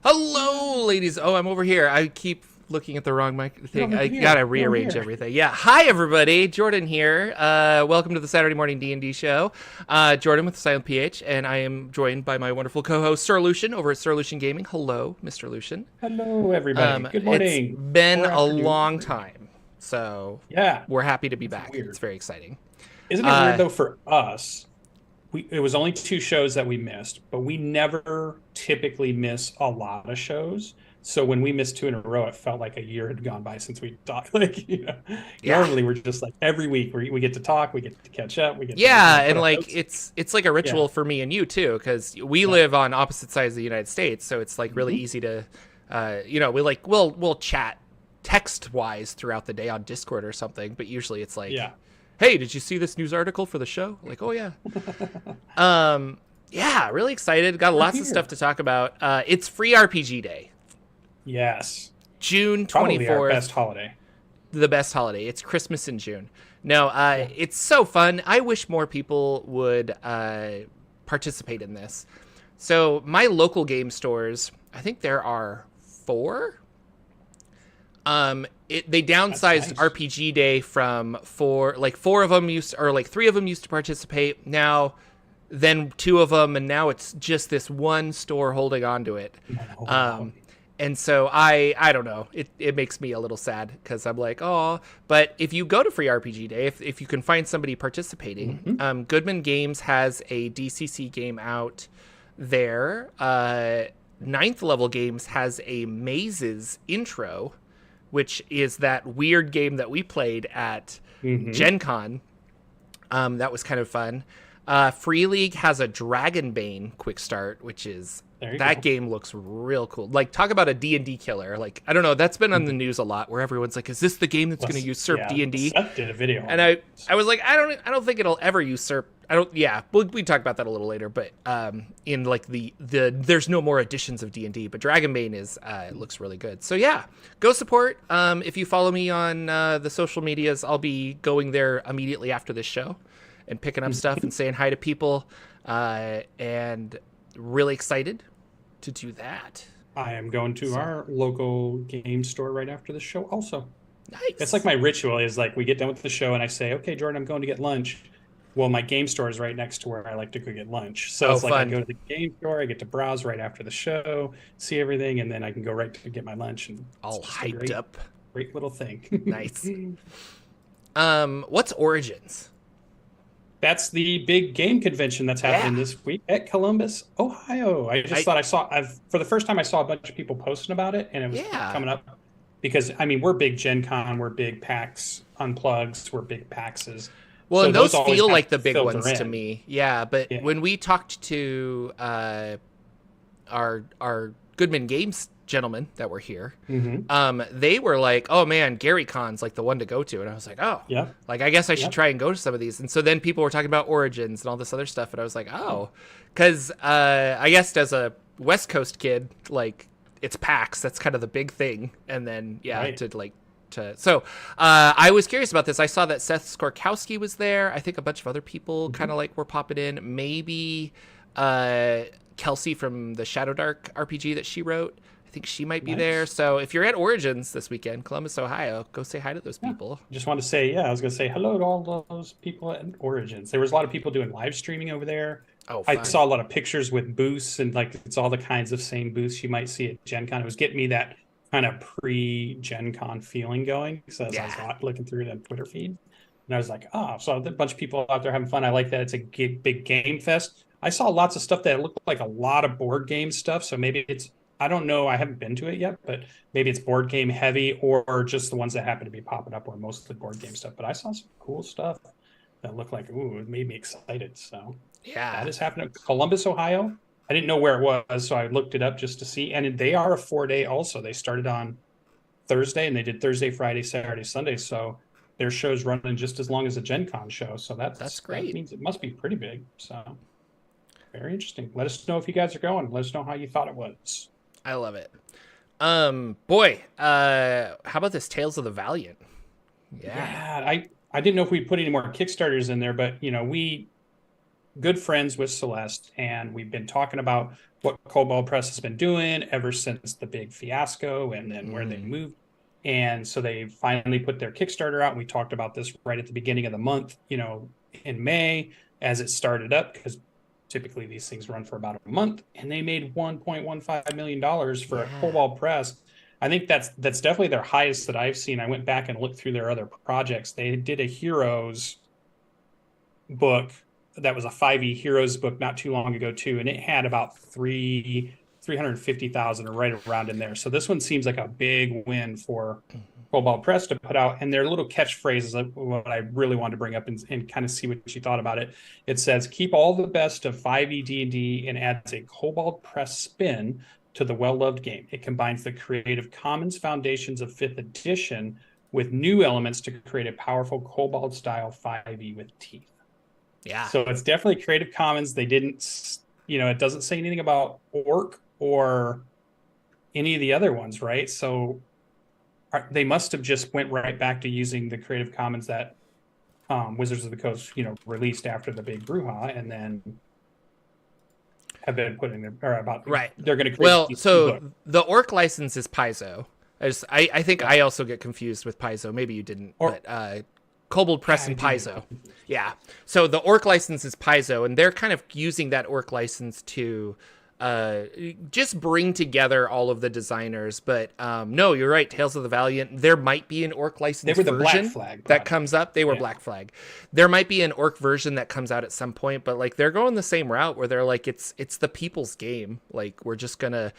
Hello, ladies. Oh, I'm over here. I keep looking at the wrong mic thing. I gotta rearrange everything. Yeah. Hi, everybody. Jordan here. Welcome to the Saturday morning D&D show. Jordan with the Silent PH, and I am joined by my wonderful co-host Sir Lucian over at Sir Lucian Gaming. Hello, Mr. Lucian. Hello, everybody. Good It's morning been or a afternoon. long time, so Yeah, we're happy to be it's back. It's weird. very exciting. Isn't it weird Uh, though for us? It was only two shows that we missed, but we never typically miss a lot of shows. So when we missed two in a row, it felt like a year had gone by since we talked. yeah. Normally we're just like every week we get to talk, we get to catch up, we get to Yeah, put and up like notes. it's like a Yeah, ritual for me and you too, because we yeah. live on opposite sides of the United States, so it's like really Mhm. easy to, we'll chat text wise throughout the day on Discord or something, but usually it's like, Yeah. hey, did you see this news article for the show? Like, oh yeah, yeah, really excited. Got We're lots of stuff here. to talk about. It's Free RPG Day, Yes. June twenty Probably our fourth. best holiday. The best holiday. It's Christmas in June. No, Yeah. it's so fun. I wish more people would participate in this. So my local game stores, I think there are four. They That's downsized nice. RPG Day from four, like four of them used, or like three of them used to participate. Now, then two of them, and now it's just this one store holding on to it. Oh, wow. Um, and so I don't know. It makes me a little sad because I'm like, oh. But if you go to Free RPG Day, if you can find somebody participating, Mhm. Goodman Games has a DCC game out there. Ninth Level Games has a Mazes intro, which is that weird game that we played at Mhm. Gen Con. That was kind of fun. Free League has a Dragonbane quick start, which is There you that go. game looks real cool. Like talk about a D&D killer. Like I don't know, that's been on the news a lot where everyone's like, is this the game that's going to usurp Yeah, D&D? Seth did a video And on it. I was like, I don't think it'll ever usurp. I don't. Yeah, we talk about that a little later. But in like the there's no more editions of D&D. But Dragonbane is it looks really good. So yeah, go support. If you follow me on the social medias, I'll be going there immediately after this show and picking up stuff and saying hi to people. And really excited to do that. I am going to our local game store right after the show also. It's like Nice. my ritual is like we get done with the show and I say, okay, Jordan, I'm going to get lunch. Well, my game store is right next to where I like to go get lunch. So Oh, it's like I fun. go to the game store, I get to browse right after the show, see everything, and then I can go right to get my lunch. And it's All just a hyped up. great little thing. Nice. What's Origins? That's the big game convention that's happening Yeah. this week at Columbus, Ohio. I just I thought for the first time I saw a bunch of people posting about it and it was yeah. coming up because I mean, we're big Gen Con, we're big PAX Unplugs, we're big PAXs. Well, So and those always feel kind like of the big filter ones to in. me. Yeah, but Yeah. when we talked to our Goodman Games gentlemen that were here, Hmm. they were like, "Oh man, Gary Con's like the one to go to," and I was like, "Oh, Yep. like I guess I should Yep. try and go to some of these." And so then people were talking about Origins and all this other stuff, and I was like, "Oh," because I guess as a West Coast kid, like it's PAX, that's kind of the big thing, and then yeah, Right. to like. So I was curious about this. I saw that Seth Skorkowski was there. I think a bunch of other people Mhm. kind of like were popping in. Maybe Kelsey from the Shadow Dark RPG that she wrote. I think she might be there. Nice. So if you're at Origins this weekend, Columbus, Ohio, go say hi to those Yeah. people. Just want to say, yeah, I was going to say hello to all those people at Origins. There was a lot of people doing live streaming over there. Oh, I fun. saw a lot of pictures with booths and like it's all the kinds of same booths you might see at Gen Con. It was getting me that kind of pre-Gen Con feeling going. So as I was Yeah. looking through the Twitter feed, and I was like, oh, so a bunch of people out there having fun. I like that it's a big game fest. I saw lots of stuff that looked like a lot of board game stuff. So maybe I don't know, I haven't been to it yet, but maybe it's board game heavy or just the ones that happen to be popping up or mostly board game stuff. But I saw some cool stuff that looked like, ooh, it made me excited. So that Yeah. is happening. Columbus, Ohio. I didn't know where it was, so I looked it up just to see. And they are a 4-day also. They started on Thursday and they did Thursday, Friday, Saturday, Sunday. So their show's running just as long as a Gen Con show. So That's that great. means it must be pretty big. So very interesting. Let us know if you guys are going. Let us know how you thought it was. I love it. Boy, how about this Tales of the Valiant? Yeah. Yeah, I didn't know if we put any more Kickstarters in there, but you know, good friends with Celeste, and we've been talking about what Cobalt Press has been doing ever since the big fiasco and then where they moved. And so they finally put their Kickstarter out. And we talked about this right at the beginning of the month, in May as it started up, because typically these things run for about a month. And they made $1.15 million for a Cobalt Press. I think that's definitely their highest that I've seen. I went back and looked through their other projects. They did a Heroes book that was a 5e Heroes book not too long ago too, and it had about 350,000 or right around in there. So this one seems like a big win for Cobalt Press to put out. And their little catchphrases, what I really wanted to bring up and kind of see what you thought about it. It says, "Keep all the best of 5e D&D and adds a Cobalt Press spin to the well-loved game. It combines the Creative Commons foundations of 5th edition with new elements to create a powerful Cobalt-style 5e with teeth." Yeah. So it's definitely Creative Commons. They didn't, it doesn't say anything about Orc or any of the other ones, right? So they must have just went right back to using the Creative Commons that Wizards of the Coast, released after the big brouhaha, and then have been putting their right. They're going to create. The Orc license is Paizo. I think I also get confused with Paizo. Maybe you didn't, but Kobold Press and Paizo. Yeah. So the Orc license is Paizo, and they're kind of using that Orc license to just bring together all of the designers. But no, you're right. Tales of the Valiant. There might be an Orc license they were the version Black Flag that comes up. They were Black Flag. There might be an Orc version that comes out at some point, but like they're going the same route where they're like, it's the people's game. Like we're just gonna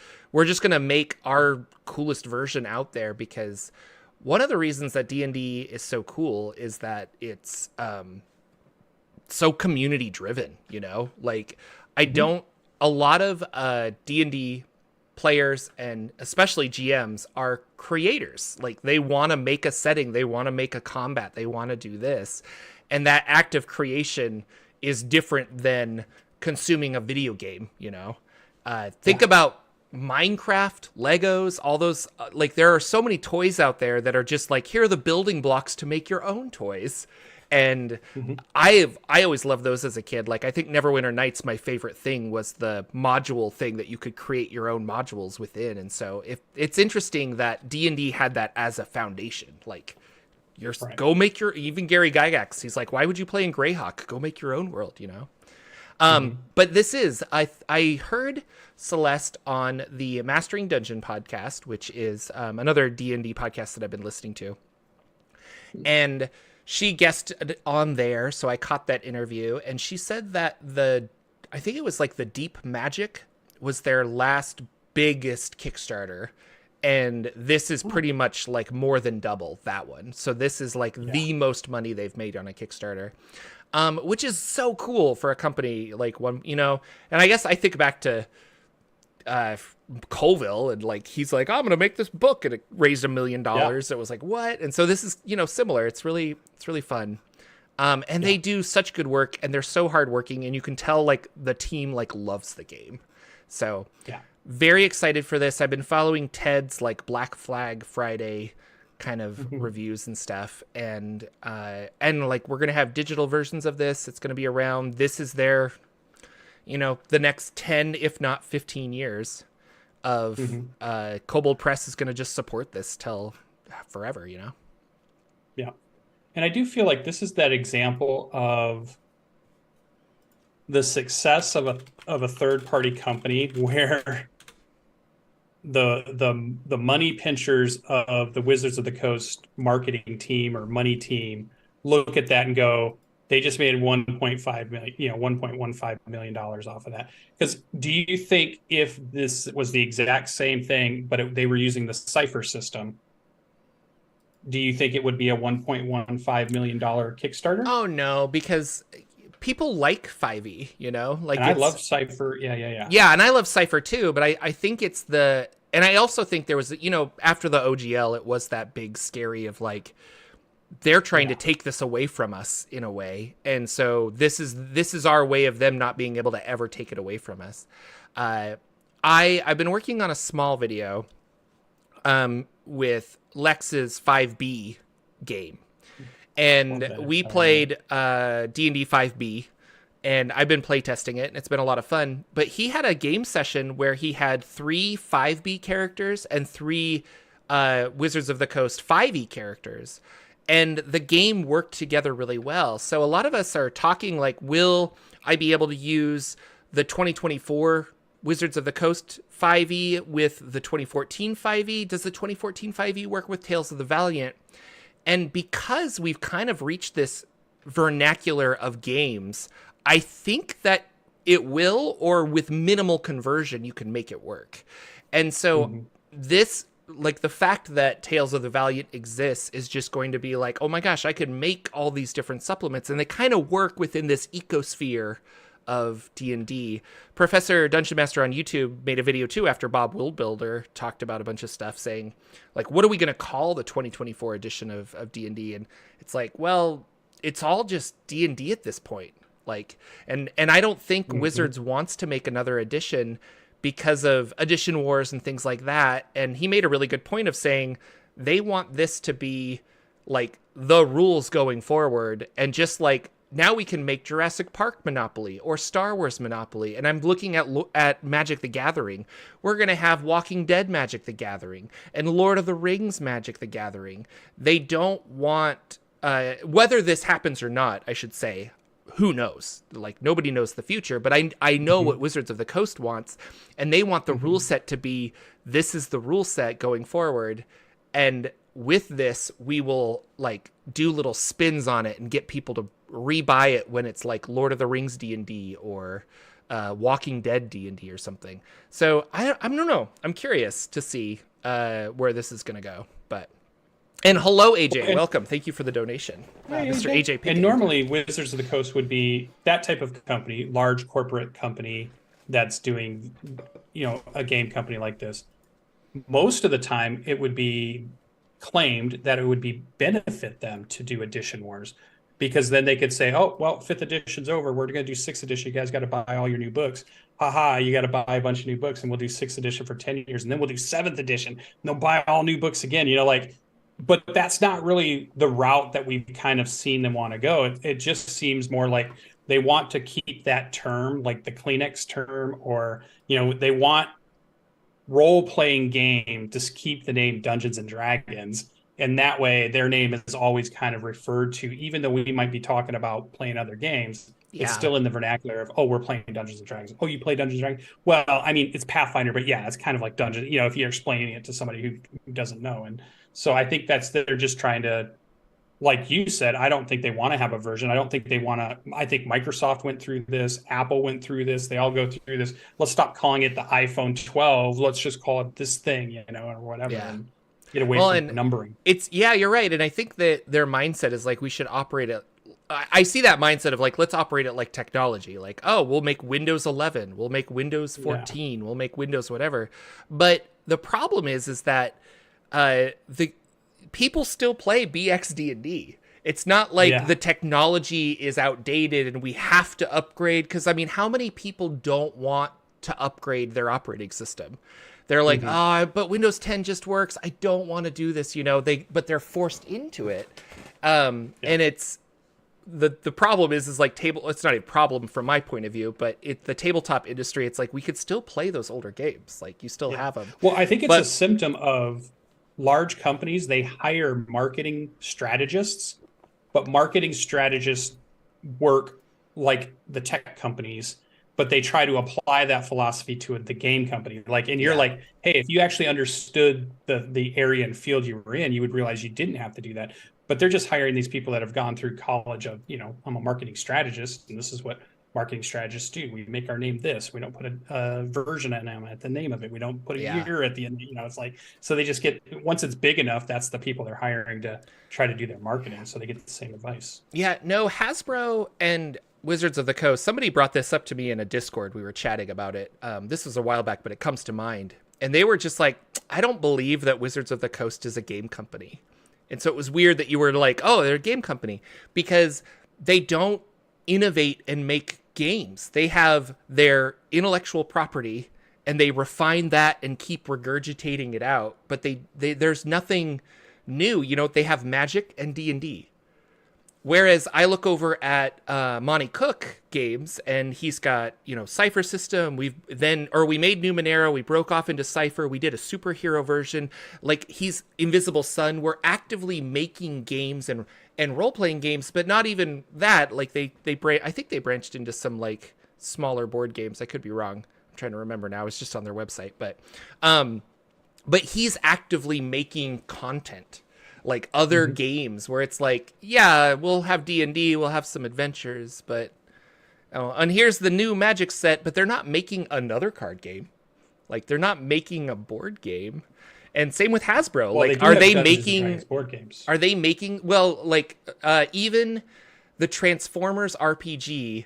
make our coolest version out there, because one of the reasons that D&D is so cool is that it's so community driven, like a lot of D&D players and especially GMs are creators. Like they want to make a setting, they want to make a combat, they want to do this. And that act of creation is different than consuming a video game, Think about Minecraft, Legos, all those, like there are so many toys out there that are just like, here are the building blocks to make your own toys. And I always loved those as a kid. Like I think Neverwinter Nights, my favorite thing was the module thing that you could create your own modules within. And so it's interesting that D&D had that as a foundation. Like go make even Gary Gygax, he's like, why would you play in Greyhawk? Go make your own world, But this is, I heard Celeste on the Mastering Dungeon podcast, which is another D&D podcast that I've been listening to. And she guested on there, so I caught that interview. And she said that I think it was like the Deep Magic was their last biggest Kickstarter. And this is pretty much like more than double that one. So this is like the most money they've made on a Kickstarter. Which is so cool for a company like one, and I guess I think back to Colville, and like he's like, I'm gonna make this book, and it raised $1 million. It was like, what? And so this is similar. It's really fun. And they do such good work, and they're so hardworking, and you can tell like the team like loves the game. So very excited for this. I've been following Ted's like Black Flag Friday kind of reviews and stuff, and like we're gonna have digital versions of this. It's gonna be around. This is their the next 10 if not 15 years of Kobold Press is gonna just support this till forever. And I do feel like this is that example of the success of a third party company where the money pinchers of the Wizards of the Coast marketing team or money team look at that and go, they just made $1.15 million off of that. Because do you think if this was the exact same thing, but they were using the Cypher system, do you think it would be a $1.15 million Kickstarter? Oh no, because people like 5e, like and I love Cypher. Yeah. Yeah, and I love Cypher too, but I think it's and I also think there was, after the OGL, it was that big scary of like, they're trying to take this away from us in a way. And so this is our way of them not being able to ever take it away from us. I've been working on a small video with Lex's 5B game. And we played D&D 5B, and I've been playtesting it, and it's been a lot of fun. But he had a game session where he had 3 5B characters and 3 Wizards of the Coast 5e characters, and the game worked together really well. So a lot of us are talking like, will I be able to use the 2024 Wizards of the Coast 5e with the 2014 5e? Does the 2014 5e work with Tales of the Valiant? And because we've kind of reached this vernacular of games, I think that it will, or with minimal conversion, you can make it work. And so this, like the fact that Tales of the Valiant exists is just going to be like, oh my gosh, I could make all these different supplements, and they kind of work within this ecosphere of D&D. Professor Dungeon Master on YouTube made a video too after Bob Wildbuilder talked about a bunch of stuff, saying like, what are we going to call the 2024 edition of D&D? And it's like, well, it's all just D&D at this point. Like, and I don't think Wizards wants to make another edition because of edition wars and things like that. And he made a really good point of saying they want this to be like the rules going forward. And just like, now we can make Jurassic Park Monopoly or Star Wars Monopoly. And I'm looking at Magic the Gathering. We're going to have Walking Dead Magic the Gathering and Lord of the Rings Magic the Gathering. They don't want, whether this happens or not, I should say, who knows? Like, nobody knows the future, but I know what Wizards of the Coast wants, and they want the rule set to be, this is the rule set going forward. And with this, we will like do little spins on it and get people to rebuy it when it's like Lord of the Rings D&D or Walking Dead D&D or something. So I don't know. I'm curious to see where this is going to go. But and hello, AJ. Welcome. Thank you for the donation, Mr. AJ Pickett. And normally, Wizards of the Coast would be that type of company, large corporate company that's doing, a game company like this. Most of the time, it would be claimed that it would benefit them to do edition wars, because then they could say, oh, well, 5th edition's over. We're going to do 6th edition. You guys got to buy all your new books. Haha, you got to buy a bunch of new books, and we'll do 6th edition for 10 years. And then we'll do 7th edition. And they'll buy all new books again, but that's not really the route that we've kind of seen them want to go. It just seems more like they want to keep that term, like the Kleenex term, or, they want role-playing game to keep the name Dungeons and Dragons. And that way their name is always kind of referred to, even though we might be talking about playing other games. It's still in the vernacular of, oh, we're playing Dungeons and Dragons. Oh, you play Dungeons and Dragons? Well, I mean, it's Pathfinder, but yeah, it's kind of like Dungeons, if you're explaining it to somebody who doesn't know. And so I think they're just trying to, like you said, I don't think they want to have a version. I don't think they want to. I think Microsoft went through this. Apple went through this. They all go through this. Let's stop calling it the iPhone 12. Let's just call it this thing, or whatever. Yeah. And get away from numbering. You're right. And I think that their mindset is like, we should operate it. I see that mindset of like, let's operate it like technology. Like, oh, we'll make Windows 11. We'll make Windows 14. We'll make Windows whatever. But the problem is that the people still play BXD&D. It's not like the technology is outdated and we have to upgrade. Because, I mean, how many people don't want to upgrade their operating system? They're like, but Windows 10 just works. I don't want to do this, but they're forced into it. And it's the problem is like it's not a problem from my point of view, but the tabletop industry, it's like we could still play those older games. Like you still have them. Well, I think it's a symptom of large companies. They hire marketing strategists, but marketing strategists work like the tech companies, but they try to apply that philosophy to the game company. Like, and you're like, hey, if you actually understood the area and field you were in, you would realize you didn't have to do that. But they're just hiring these people that have gone through college of, I'm a marketing strategist, and this is what marketing strategists do. We make our name this. We don't put a version at the name of it. We don't put a year at the end. It's like, so they just get, once it's big enough, that's the people they're hiring to try to do their marketing. So they get the same advice. Yeah, no, Hasbro and Wizards of the Coast, somebody brought this up to me in a Discord. We were chatting about it. This was a while back, but it comes to mind. And they were just like, I don't believe that Wizards of the Coast is a game company. And so it was weird that you were like, oh, they're a game company, because they don't innovate and make games. They have their intellectual property and they refine that and keep regurgitating it out. But they there's nothing new. They have Magic and D&D. Whereas I look over at Monty Cook Games, and he's got, Cypher System. We made Numenera. We broke off into Cypher. We did a superhero version. Like, he's Invisible Sun. We're actively making games and role-playing games, but not even that. Like, I think they branched into some, like, smaller board games. I could be wrong. I'm trying to remember now. It's just on their website. But he's actively making content. Like other games where it's like, yeah, we'll have D&D, we'll have some adventures, but and here's the new Magic set, but they're not making another card game. Like, they're not making a board game. And same with Hasbro. Well, like, are they making board games? Are they making, well, like even the Transformers RPG,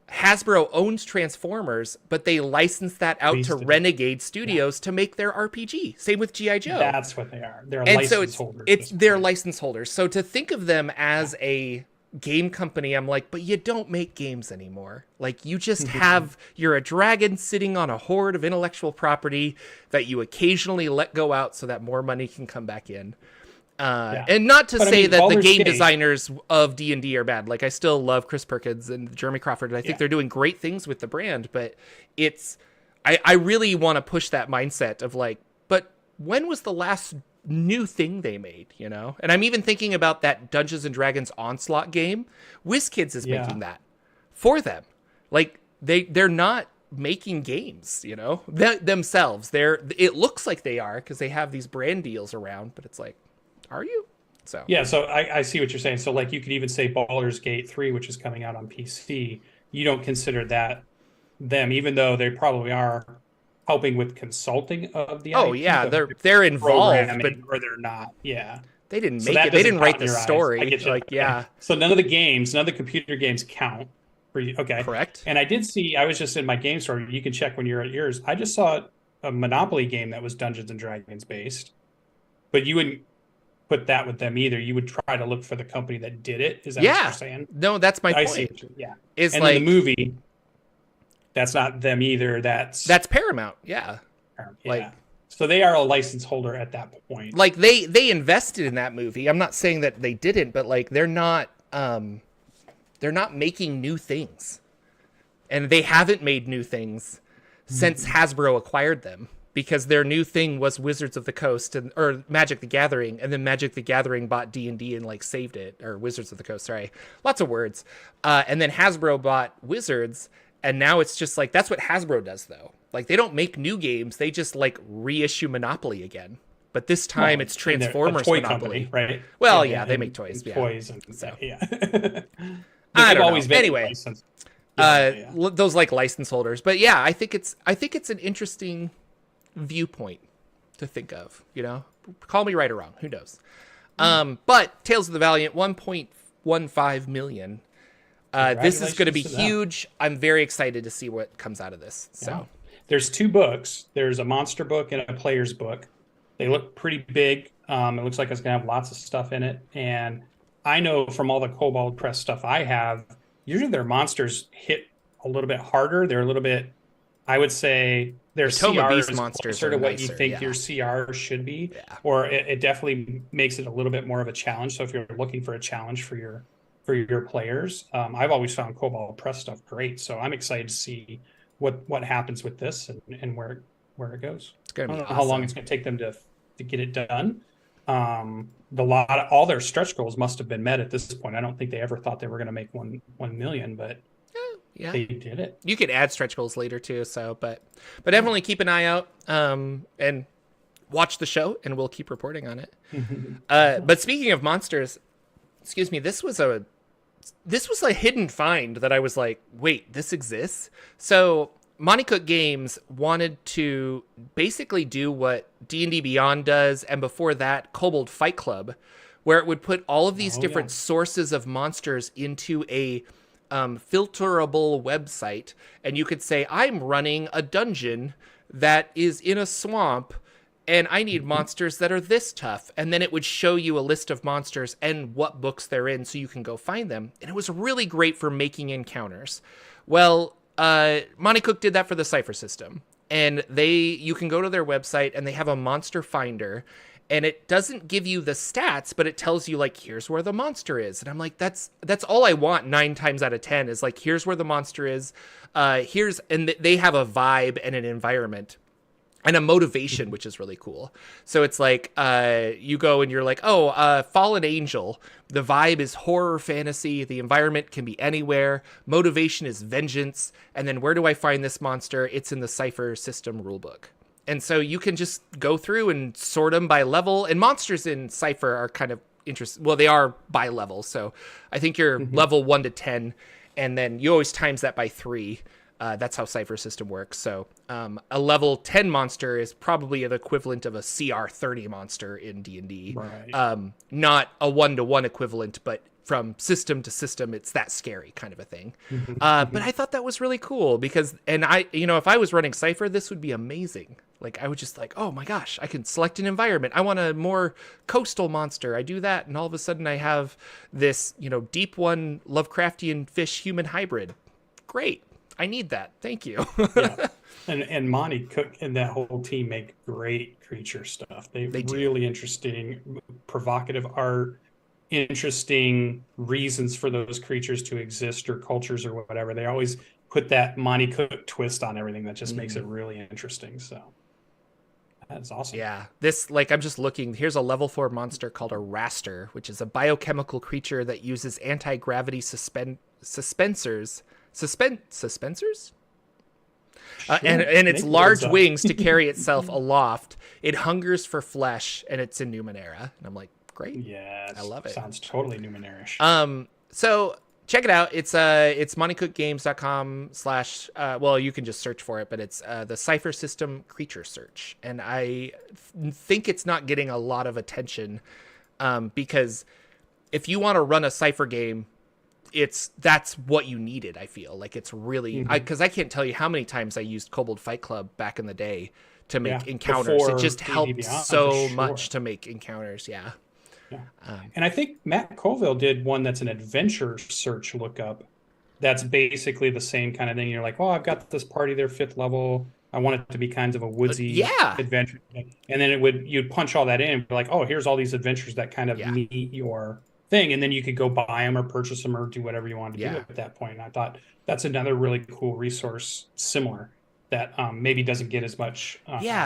Hasbro owns Transformers, but they license that out to Renegade Studios to make their RPG. Same with G.I. Joe. That's what they are. They're license holders. They're license holders. So to think of them as a game company, I'm like, but you don't make games anymore. Like, you just you're a dragon sitting on a hoard of intellectual property that you occasionally let go out so that more money can come back in. And not to say that the game designers of D&D are bad. Like, I still love Chris Perkins and Jeremy Crawford, and I think they're doing great things with the brand, but I really want to push that mindset of like, but when was the last new thing they made, And I'm even thinking about that Dungeons and Dragons Onslaught game. WizKids is making that for them. Like, they're not making games, themselves. It looks like they are because they have these brand deals around, but it's like, are you? So I see what you're saying. So, like, you could even say Baldur's Gate 3, which is coming out on PC. You don't consider that them, even though they probably are helping with consulting of the IP, they're involved, but or they're not. Yeah, they didn't make it. They didn't write the story. Like, So none of the computer games count for you. Okay, correct. And I was just in my game store. You can check when you're at yours. I just saw a Monopoly game that was Dungeons and Dragons based, but you wouldn't put that with them either. You would try to look for the company that did it. Is that what you're saying? No, that's my point. See. Yeah. And like, the movie, that's not them either. That's Paramount. Yeah. Like, so they are a license holder at that point. Like, they invested in that movie. I'm not saying that they didn't, but like, they're not making new things. And they haven't made new things since Hasbro acquired them. Because their new thing was Wizards of the Coast or Magic the Gathering, and then Magic the Gathering bought D&D and like saved it, or Wizards of the Coast, sorry. Lots of words. And then Hasbro bought Wizards, and now it's just like, that's what Hasbro does though. Like, they don't make new games, they just like reissue Monopoly again. But this time it's Transformers toy Monopoly. Company, right? Well, they make toys. Toys and so. I don't always know. Anyway, those like license holders. But yeah, I think it's an interesting viewpoint to think of, call me right or wrong, who knows. But Tales of the Valiant, 1.15 million. This is going to be huge. I'm very excited to see what comes out of this. So there's 2 books. There's a monster book and a player's book. They look pretty big. It looks like it's going to have lots of stuff in it. And I know from all the Kobold Press stuff I have, usually their monsters hit a little bit harder. They're a little bit, I would say, their CR is closer to what you think your CR should be, or it definitely makes it a little bit more of a challenge. So if you're looking for a challenge for your players, I've always found Kobold Press stuff great. So I'm excited to see what happens with this and where it goes. It's gonna be I don't know how long it's going to take them to get it done. All their stretch goals must have been met at this point. I don't think they ever thought they were going to make 1 million, but yeah, they did it. You could add stretch goals later too. So, but definitely keep an eye out and watch the show, and we'll keep reporting on it. But speaking of monsters, excuse me, this was a hidden find that I was like, wait, this exists. So Monty Cook Games wanted to basically do what D&D Beyond does, and before that, Kobold Fight Club, where it would put all of these different sources of monsters into a filterable website, and you could say, I'm running a dungeon that is in a swamp and I need monsters that are this tough, and then it would show you a list of monsters and what books they're in so you can go find them. And it was really great for making encounters. Well, Monty Cook did that for the Cypher system, and you can go to their website and they have a monster finder, and it doesn't give you the stats, but it tells you like, here's where the monster is. And I'm like, that's all I want 9 times out of 10 is like, here's where the monster is. And they have a vibe and an environment and a motivation, which is really cool. So it's like, you go and you're like, fallen angel. The vibe is horror fantasy. The environment can be anywhere. Motivation is vengeance. And then where do I find this monster? It's in the Cypher system rulebook. And so you can just go through and sort them by level. And monsters in Cypher are kind of interesting. Well, they are by level. So I think you're level 1 to 10. And then you always times that by 3. That's how Cypher system works. So a level 10 monster is probably the equivalent of a CR 30 monster in D&D. Right. Not a 1-to-1 equivalent, but from system to system, it's that scary kind of a thing. But I thought that was really cool because, if I was running Cypher, this would be amazing. Like, I would just like, oh my gosh, I can select an environment. I want a more coastal monster. I do that. And all of a sudden I have this, deep one Lovecraftian fish human hybrid. Great. I need that. Thank you. Yeah. And Monty Cook and that whole team make great creature stuff. They really interesting, provocative art, interesting reasons for those creatures to exist or cultures or whatever. They always put that Monty Cook twist on everything that just makes it really interesting. So that's awesome. Yeah. This, I'm just looking. Here's a level 4 monster called a Raster, which is a biochemical creature that uses anti-gravity suspensors. Suspensors? Sure. And its large wings to carry itself aloft. It hungers for flesh, and it's in Numenera. And I'm like, great. Yes. I love it. Sounds totally Numenera-ish. So check it out. It's montycookgames.com/ well, you can just search for it, but it's the Cypher System Creature Search. And I think it's not getting a lot of attention because if you want to run a Cypher game, that's what you needed. I feel like it's really because I can't tell you how many times I used Kobold Fight Club back in the day to make encounters. It just helped so much to make encounters. Yeah. And I think Matt Colville did one that's an adventure search lookup. That's basically the same kind of thing. You're like, I've got this party, they're 5th level. I want it to be kind of a woodsy adventure. And then you'd punch all that in and be like, here's all these adventures that kind of meet your thing, and then you could go buy them or purchase them or do whatever you wanted to do at that point. And I thought that's another really cool resource similar that maybe doesn't get as much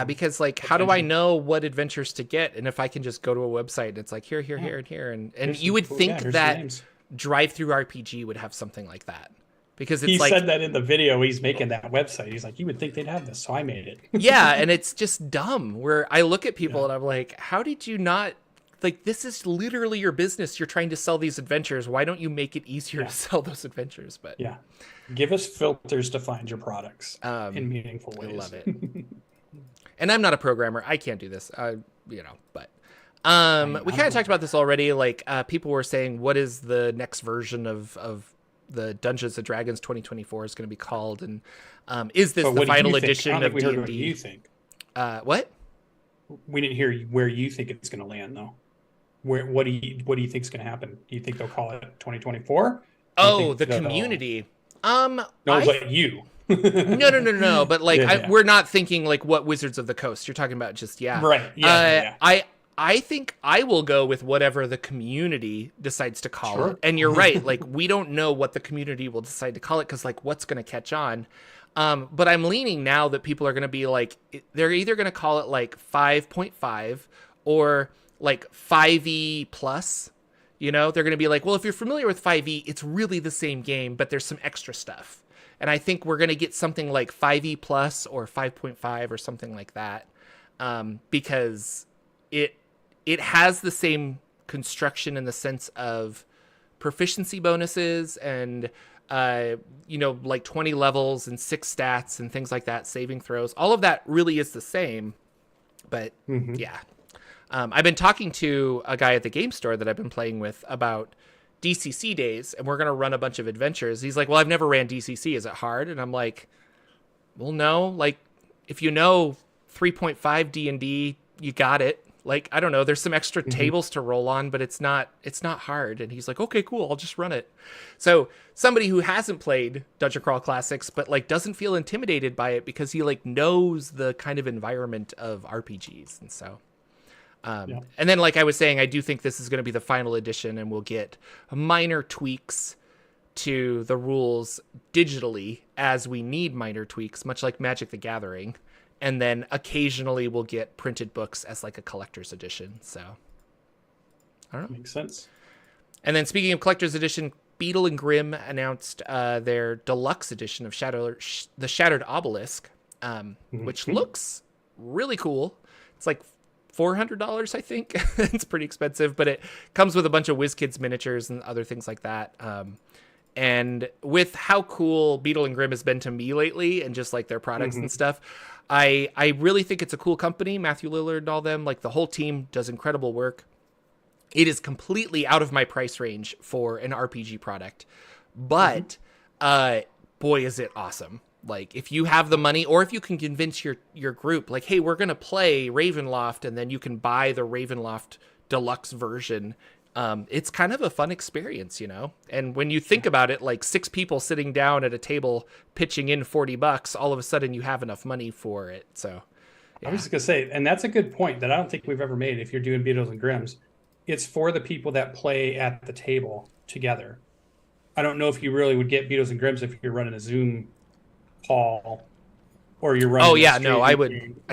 because how do I know what adventures to get? And if I can just go to a website, it's like here and here, and you would think that Drive Through RPG would have something like that, because it's he said that in the video he's making that website. He's like, you would think they'd have this, so I made it. And it's just dumb where I look at people and I'm like, how did you not? This is literally your business. You're trying to sell these adventures. Why don't you make it easier to sell those adventures? But give us filters to find your products in meaningful ways. I love it. And I'm not a programmer. I can't do this. But we kind of talked about this already. People were saying, what is the next version of the Dungeons and Dragons 2024 is going to be called? And is this the final edition of D&D? What do you think? What? We didn't hear where you think it's going to land, though. What do you think is going to happen? Do you think they'll call it 2024? The community. No, but you. No. But we're not thinking what Wizards of the Coast. You're talking about just right. Yeah. I think I will go with whatever the community decides to call it. And you're right. We don't know what the community will decide to call it because what's going to catch on. But I'm leaning now that people are going to be they're either going to call it 5.5 or 5e plus. They're going to be well, if you're familiar with 5e, it's really the same game, but there's some extra stuff. And I think we're going to get something like 5e plus or 5.5 or something like that, because it has the same construction in the sense of proficiency bonuses and 20 levels and 6 stats and things like that, saving throws. All of that really is the same, but I've been talking to a guy at the game store that I've been playing with about DCC days, and we're going to run a bunch of adventures. He's like, well, I've never ran DCC. Is it hard? And I'm like, well, no. If you know 3.5 D&D, you got it. I don't know. There's some extra tables to roll on, but it's not hard. And he's like, okay, cool. I'll just run it. So somebody who hasn't played Dungeon Crawl Classics, but doesn't feel intimidated by it because he knows the kind of environment of RPGs. And so And then, like I was saying, I do think this is going to be the final edition, and we'll get minor tweaks to the rules digitally as we need minor tweaks, much like Magic the Gathering. And then occasionally we'll get printed books as like a collector's edition. So I don't know. Makes sense. And then speaking of collector's edition, Beetle and Grimm announced their deluxe edition of the Shattered Obelisk, which looks really cool. It's like $400, I think. It's pretty expensive, but it comes with a bunch of WizKids miniatures and other things like that. And with how cool Beetle and Grimm has been to me lately, and just like their products and stuff, I really think it's a cool company. Matthew Lillard and all them, like the whole team does incredible work. It is completely out of my price range for an RPG product, but boy, is it awesome. Like if you have the money, or if you can convince your group, like, hey, we're going to play Ravenloft, and then you can buy the Ravenloft deluxe version. It's kind of a fun experience, you know? And when you think about it, like 6 people sitting down at a table pitching in $40, all of a sudden you have enough money for it. So yeah. I was just going to say, and that's a good point that I don't think we've ever made. If you're doing Beetles and Grimms, it's for the people that play at the table together. I don't know if you really would get Beetles and Grimms if you're running a Zoom call, or you're running. Oh yeah, no, I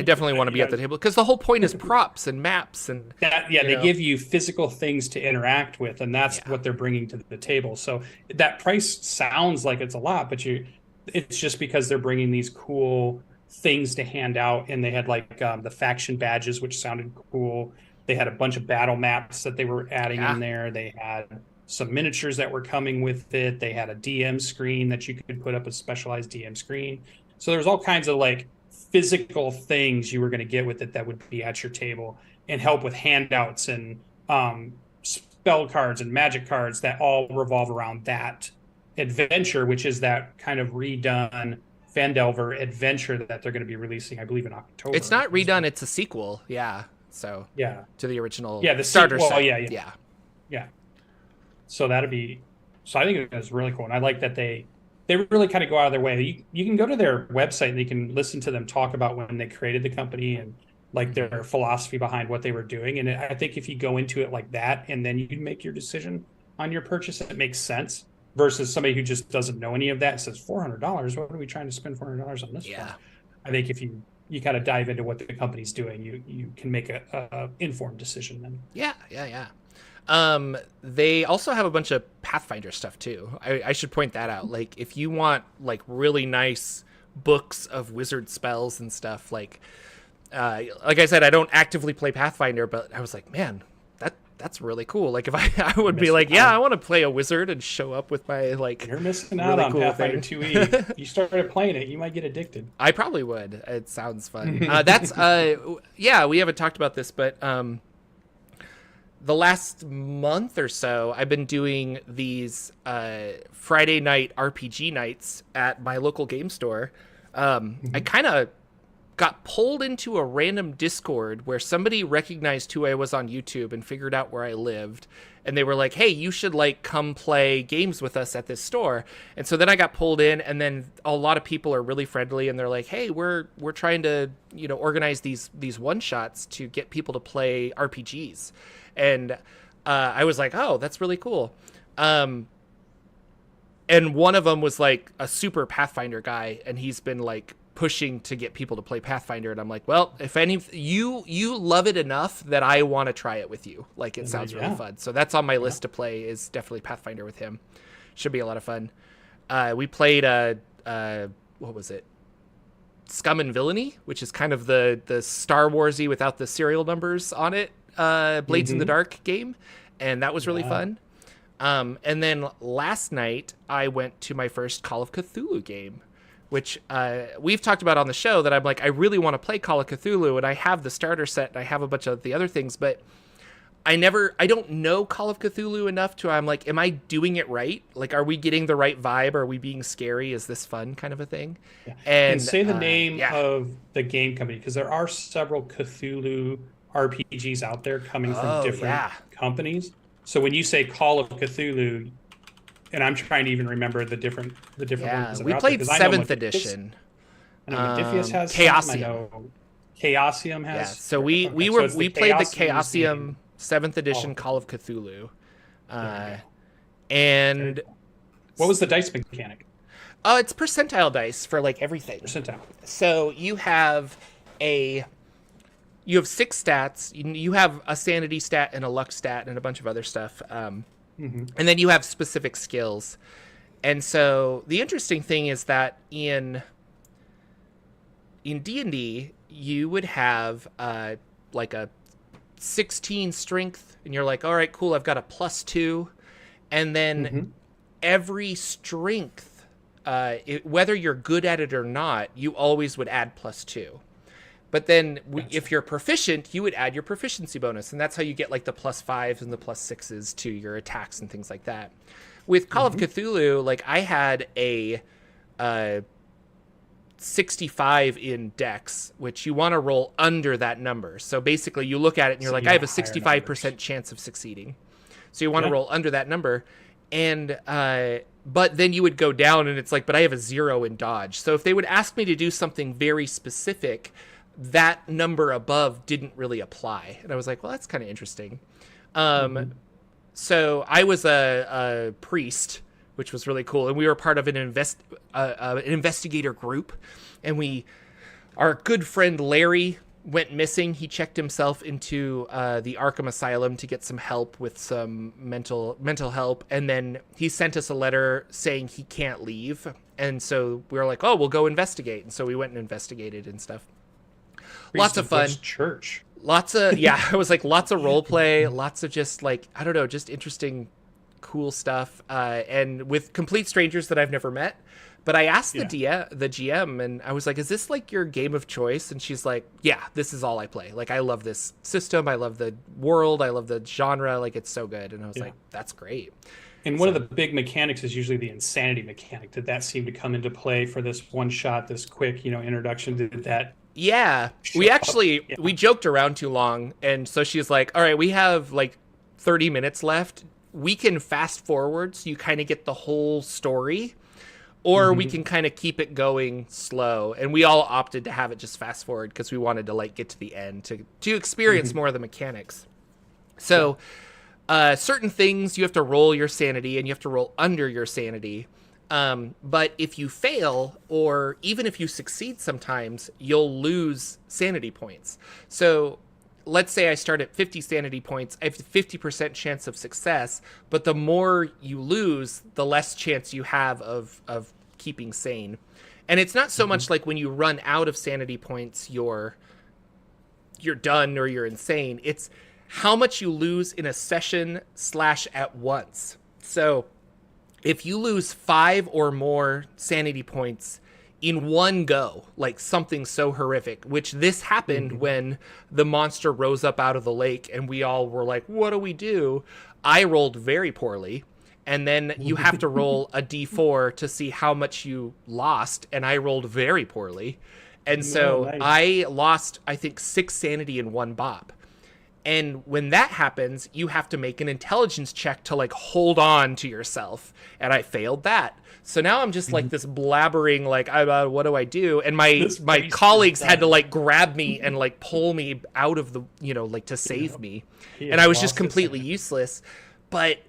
definitely want to be at the table, because the whole point is props and maps and that. Yeah, they give you physical things to interact with, and that's what they're bringing to the table. So that price sounds like it's a lot, but it's just because they're bringing these cool things to hand out, and they had like the faction badges, which sounded cool. They had a bunch of battle maps that they were adding in there. They had some miniatures that were coming with it. They had a DM screen that you could put up, a specialized DM screen. So there's all kinds of like physical things you were going to get with it that would be at your table and help with handouts and spell cards and magic cards that all revolve around that adventure, which is that kind of redone Phandelver adventure that they're going to be releasing, I believe, in October. It's not redone; it's a sequel. Yeah. So to the original. Yeah, the starter sequel, set. Yeah. So that'd be. So I think it's really cool, and I like that they really kind of go out of their way. You can go to their website and you can listen to them talk about when they created the company and like their philosophy behind what they were doing. And I think if you go into it like that and then you make your decision on your purchase, it makes sense. Versus somebody who just doesn't know any of that and says $400. What are we trying to spend $400 on this for? I think if you kind of dive into what the company's doing, you can make a informed decision then. Yeah. They also have a bunch of Pathfinder stuff too. I should point that out. Like if you want like really nice books of wizard spells and stuff, like I said, I don't actively play Pathfinder, but I was like, man, that's really cool. Like if I would be like, I want to play a wizard and show up with my like. You're missing out on cool Pathfinder 2e. You started playing it, you might get addicted. I probably would. It sounds fun. That's we haven't talked about this, but the last month or so, I've been doing these Friday night RPG nights at my local game store. I kind of got pulled into a random Discord where somebody recognized who I was on YouTube and figured out where I lived. And they were like, hey, you should like come play games with us at this store. And so then I got pulled in, and then a lot of people are really friendly and they're like, hey, we're trying to, organize these one-shots to get people to play RPGs. And I was like, oh, that's really cool. And one of them was like a super Pathfinder guy, and he's been like pushing to get people to play Pathfinder. And I'm like, well, if any you love it enough that I want to try it with you. Like it sounds really fun. So that's on my list to play, is definitely Pathfinder with him. Should be a lot of fun. We played what was it? Scum and Villainy, which is kind of the Star Warsy without the serial numbers on it. Blades in the Dark game, and that was really fun. And then last night I went to my first Call of Cthulhu game, which we've talked about on the show, that I'm like, I really want to play Call of Cthulhu, and I have the starter set and I have a bunch of the other things, but I don't know Call of Cthulhu enough to, I'm like, am I doing it right? Like, are we getting the right vibe? Are we being scary? Is this fun, kind of a thing? Yeah. And say the name of the game company, because there are several Cthulhu RPGs out there coming from different companies. So when you say Call of Cthulhu, and I'm trying to even remember the different ones. We played 7th edition. I know Modiphius has Chaosium. some. I know Chaosium has. Yeah, so it's we played the Chaosium Chaosium 7th edition Call of Cthulhu, and what was the dice mechanic? it's percentile dice for like everything. Percentile. So you have 6 stats. You have a sanity stat and a luck stat and a bunch of other stuff, and then you have specific skills. And so the interesting thing is that in D&D, you would have like a 16 strength, and you're like, all right, cool, I've got a +2. And then every strength, whether you're good at it or not, you always would add +2. But then if you're proficient, you would add your proficiency bonus. And that's how you get like the +5s and the +6s to your attacks and things like that. With Call of Cthulhu, like I had a 65 in Dex, which you want to roll under that number. So basically you look at it and you're like, I have a 65% chance of succeeding. So you want to roll under that number. And but then you would go down and it's like, but I have a 0 in dodge. So if they would ask me to do something very specific, that number above didn't really apply. And I was like, well, that's kind of interesting. So I was a priest, which was really cool. And we were part of an investigator group. And our good friend Larry went missing. He checked himself into the Arkham Asylum to get some help with some mental help. And then he sent us a letter saying he can't leave. And so we were like, oh, we'll go investigate. And so we went and investigated and stuff. Lots of fun. Church. Lots of, it was like lots of role play, lots of just like, I don't know, just interesting, cool stuff. And with complete strangers that I've never met. But I asked the GM, and I was like, is this like your game of choice? And she's like, yeah, this is all I play. Like, I love this system. I love the world. I love the genre. Like, it's so good. And I was like, that's great. And one of the big mechanics is usually the insanity mechanic. Did that seem to come into play for this one shot, this quick, introduction? Did that? Yeah, we actually, we joked around too long. And so she's like, all right, we have like 30 minutes left. We can fast forward so you kind of get the whole story, or we can kind of keep it going slow. And we all opted to have it just fast forward because we wanted to like get to the end to experience more of the mechanics. So certain things you have to roll your sanity and you have to roll under your sanity. But if you fail, or even if you succeed sometimes, you'll lose sanity points. So let's say I start at 50 sanity points, I have a 50% chance of success, but the more you lose, the less chance you have of keeping sane. And it's not so much like when you run out of sanity points, you're done or you're insane. It's how much you lose in a session / at once. So if you lose 5 or more sanity points in one go, like something so horrific, which this happened when the monster rose up out of the lake and we all were like, what do we do? I rolled very poorly. And then you have to roll a d4 to see how much you lost. And I rolled very poorly. And so I lost, I think, 6 sanity in one bop. And when that happens, you have to make an intelligence check to like hold on to yourself. And I failed that. So now I'm just like this blabbering, like, what do I do? And my colleagues had to like grab me and like pull me out of the, like to save me. And I was just completely useless. But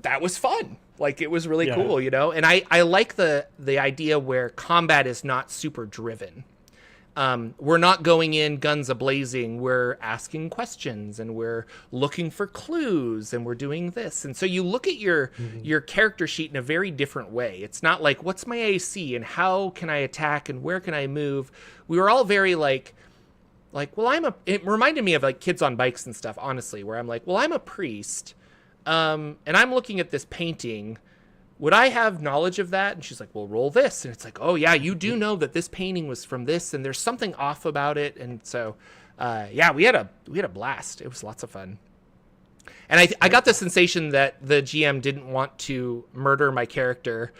that was fun. Like, it was really cool, And I like the idea where combat is not super driven. We're not going in guns a-blazing. We're asking questions and we're looking for clues and we're doing this. And so you look at your character sheet in a very different way. It's not like, what's my AC and how can I attack and where can I move? We were all very like, well, it reminded me of like Kids on Bikes and stuff, honestly, where I'm like, well, I'm a priest. And I'm looking at this painting. Would I have knowledge of that? And she's like, well, roll this. And it's like, oh yeah, you do know that this painting was from this and there's something off about it. And so, we had a blast. It was lots of fun. And I got the sensation that the GM didn't want to murder my character,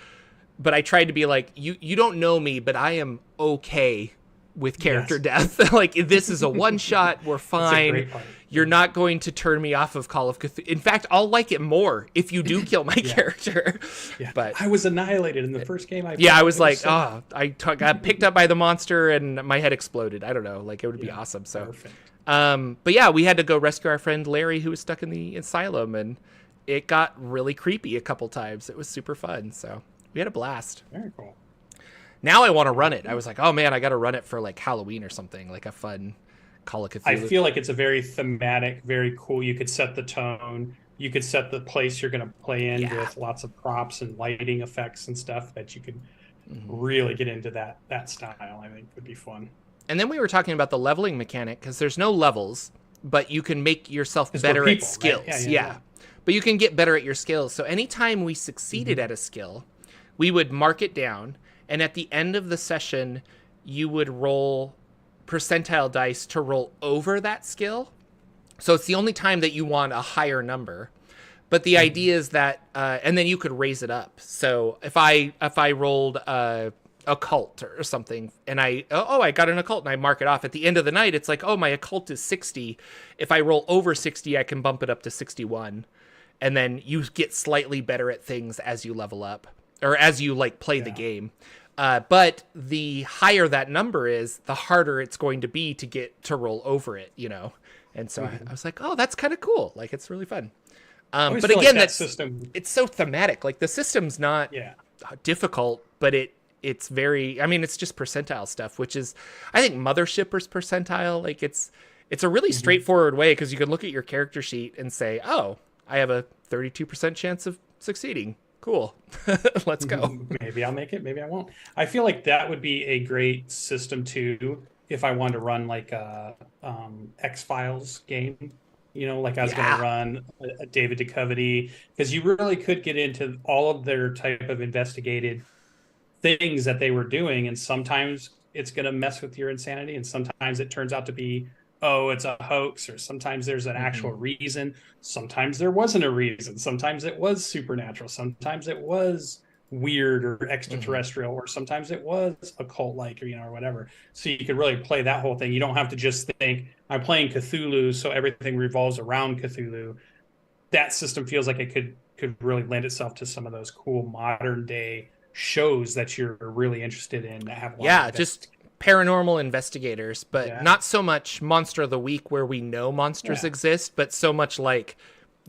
but I tried to be like, you don't know me, but I am okay with character death. Like, this is a one shot. We're fine. You're not going to turn me off of Call of Cthulhu. In fact, I'll like it more if you do kill my character. Yeah. But I was annihilated in the first game. I was like, I got picked up by the monster and my head exploded. I don't know. Like, it would be awesome. So, perfect. But yeah, we had to go rescue our friend Larry, who was stuck in the asylum, and it got really creepy a couple times. It was super fun. So we had a blast. Very cool. Now I want to run it. I was like, oh man, I got to run it for like Halloween or something, like a fun Call of Cthulhu. I feel like it's a very thematic, very cool. You could set the tone. You could set the place you're going to play in with lots of props and lighting effects and stuff that you could really get into that style. I think would be fun. And then we were talking about the leveling mechanic, because there's no levels, but you can make yourself better at skills. Right? Yeah. But you can get better at your skills. So anytime we succeeded at a skill, we would mark it down. And at the end of the session, you would roll percentile dice to roll over that skill. So it's the only time that you want a higher number. But the idea is that, and then you could raise it up. So if I rolled occult or something, and I got an occult, and I mark it off at the end of the night, it's like, oh, my occult is 60. If I roll over 60, I can bump it up to 61. And then you get slightly better at things as you level up, or as you like play the game. But the higher that number is, the harder it's going to be to get to roll over it, you know? And so I was like, oh, that's kind of cool. Like, it's really fun. But again, that system, it's so thematic. Like, the system's not difficult, but it's very, I mean, it's just percentile stuff, which is, I think Mothershipper's percentile. Like, it's a really straightforward way, because you can look at your character sheet and say, oh, I have a 32% chance of succeeding. Cool. Let's go. Maybe I'll make it. Maybe I won't. I feel like that would be a great system too, if I wanted to run like a X-Files game. You know, like I was going to run a David Duchovny, because you really could get into all of their type of investigated things that they were doing. And sometimes it's going to mess with your insanity. And sometimes it turns out to be, oh, it's a hoax, or sometimes there's an actual reason. Sometimes there wasn't a reason. Sometimes it was supernatural. Sometimes it was weird or extraterrestrial, or sometimes it was occult-like, or, you know, or whatever. So you could really play that whole thing. You don't have to just think, I'm playing Cthulhu, so everything revolves around Cthulhu. That system feels like it could really lend itself to some of those cool modern day shows that you're really interested in, that have a lot of just paranormal investigators, but not so much Monster of the Week, where we know monsters exist, but so much like,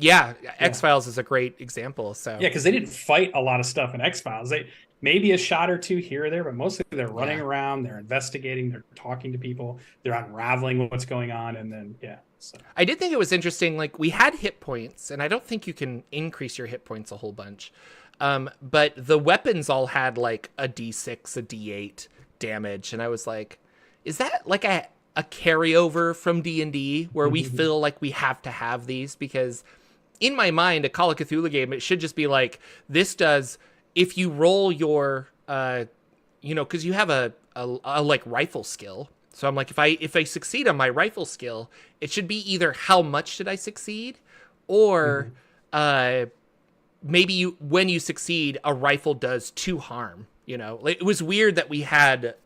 X-Files is a great example. So because they didn't fight a lot of stuff in X-Files. They maybe a shot or two here or there, but mostly they're running around, they're investigating, they're talking to people, they're unraveling what's going on, and then so. I did think it was interesting, like, we had hit points, and I don't think you can increase your hit points a whole bunch, but the weapons all had like a D6, a D8 damage, and I was like, is that like a carryover from D&D, where we feel like we have to have these? Because in my mind, a Call of Cthulhu game, it should just be like, this does, if you roll your because you have a like rifle skill. So I'm like, if I succeed on my rifle skill, it should be either how much did I succeed, or maybe when you succeed, a rifle does 2 harm. You know, like, it was weird that we had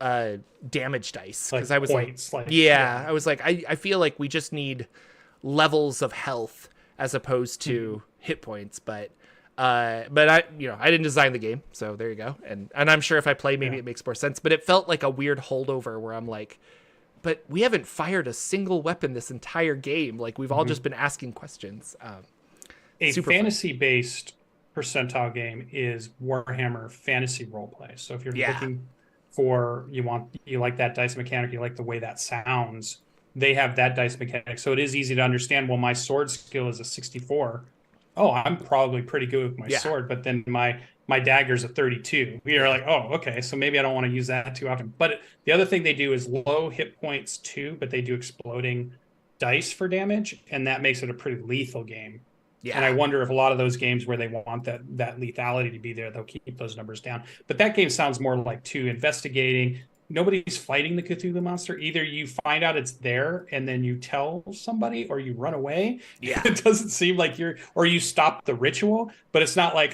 damage dice, because I was points, I was like, I feel like we just need levels of health as opposed to hit points. But I didn't design the game, so there you go. And I'm sure if I play, maybe it makes more sense. But it felt like a weird holdover where I'm like, but we haven't fired a single weapon this entire game. Like, we've all just been asking questions. A fantasy-based percentile game is Warhammer Fantasy Roleplay. So if you're looking for, you like that dice mechanic, you like the way that sounds, they have that dice mechanic. So it is easy to understand, well, my sword skill is a 64. Oh, I'm probably pretty good with my sword, but then my dagger's a 32. We are like, oh, okay, so maybe I don't want to use that too often. But the other thing they do is low hit points too, but they do exploding dice for damage, and that makes it a pretty lethal game. Yeah. And I wonder if a lot of those games where they want that lethality to be there, they'll keep those numbers down. But that game sounds more like investigating. Nobody's fighting the Cthulhu monster. Either you find out it's there and then you tell somebody, or you run away. Yeah. It doesn't seem like or you stop the ritual, but it's not like,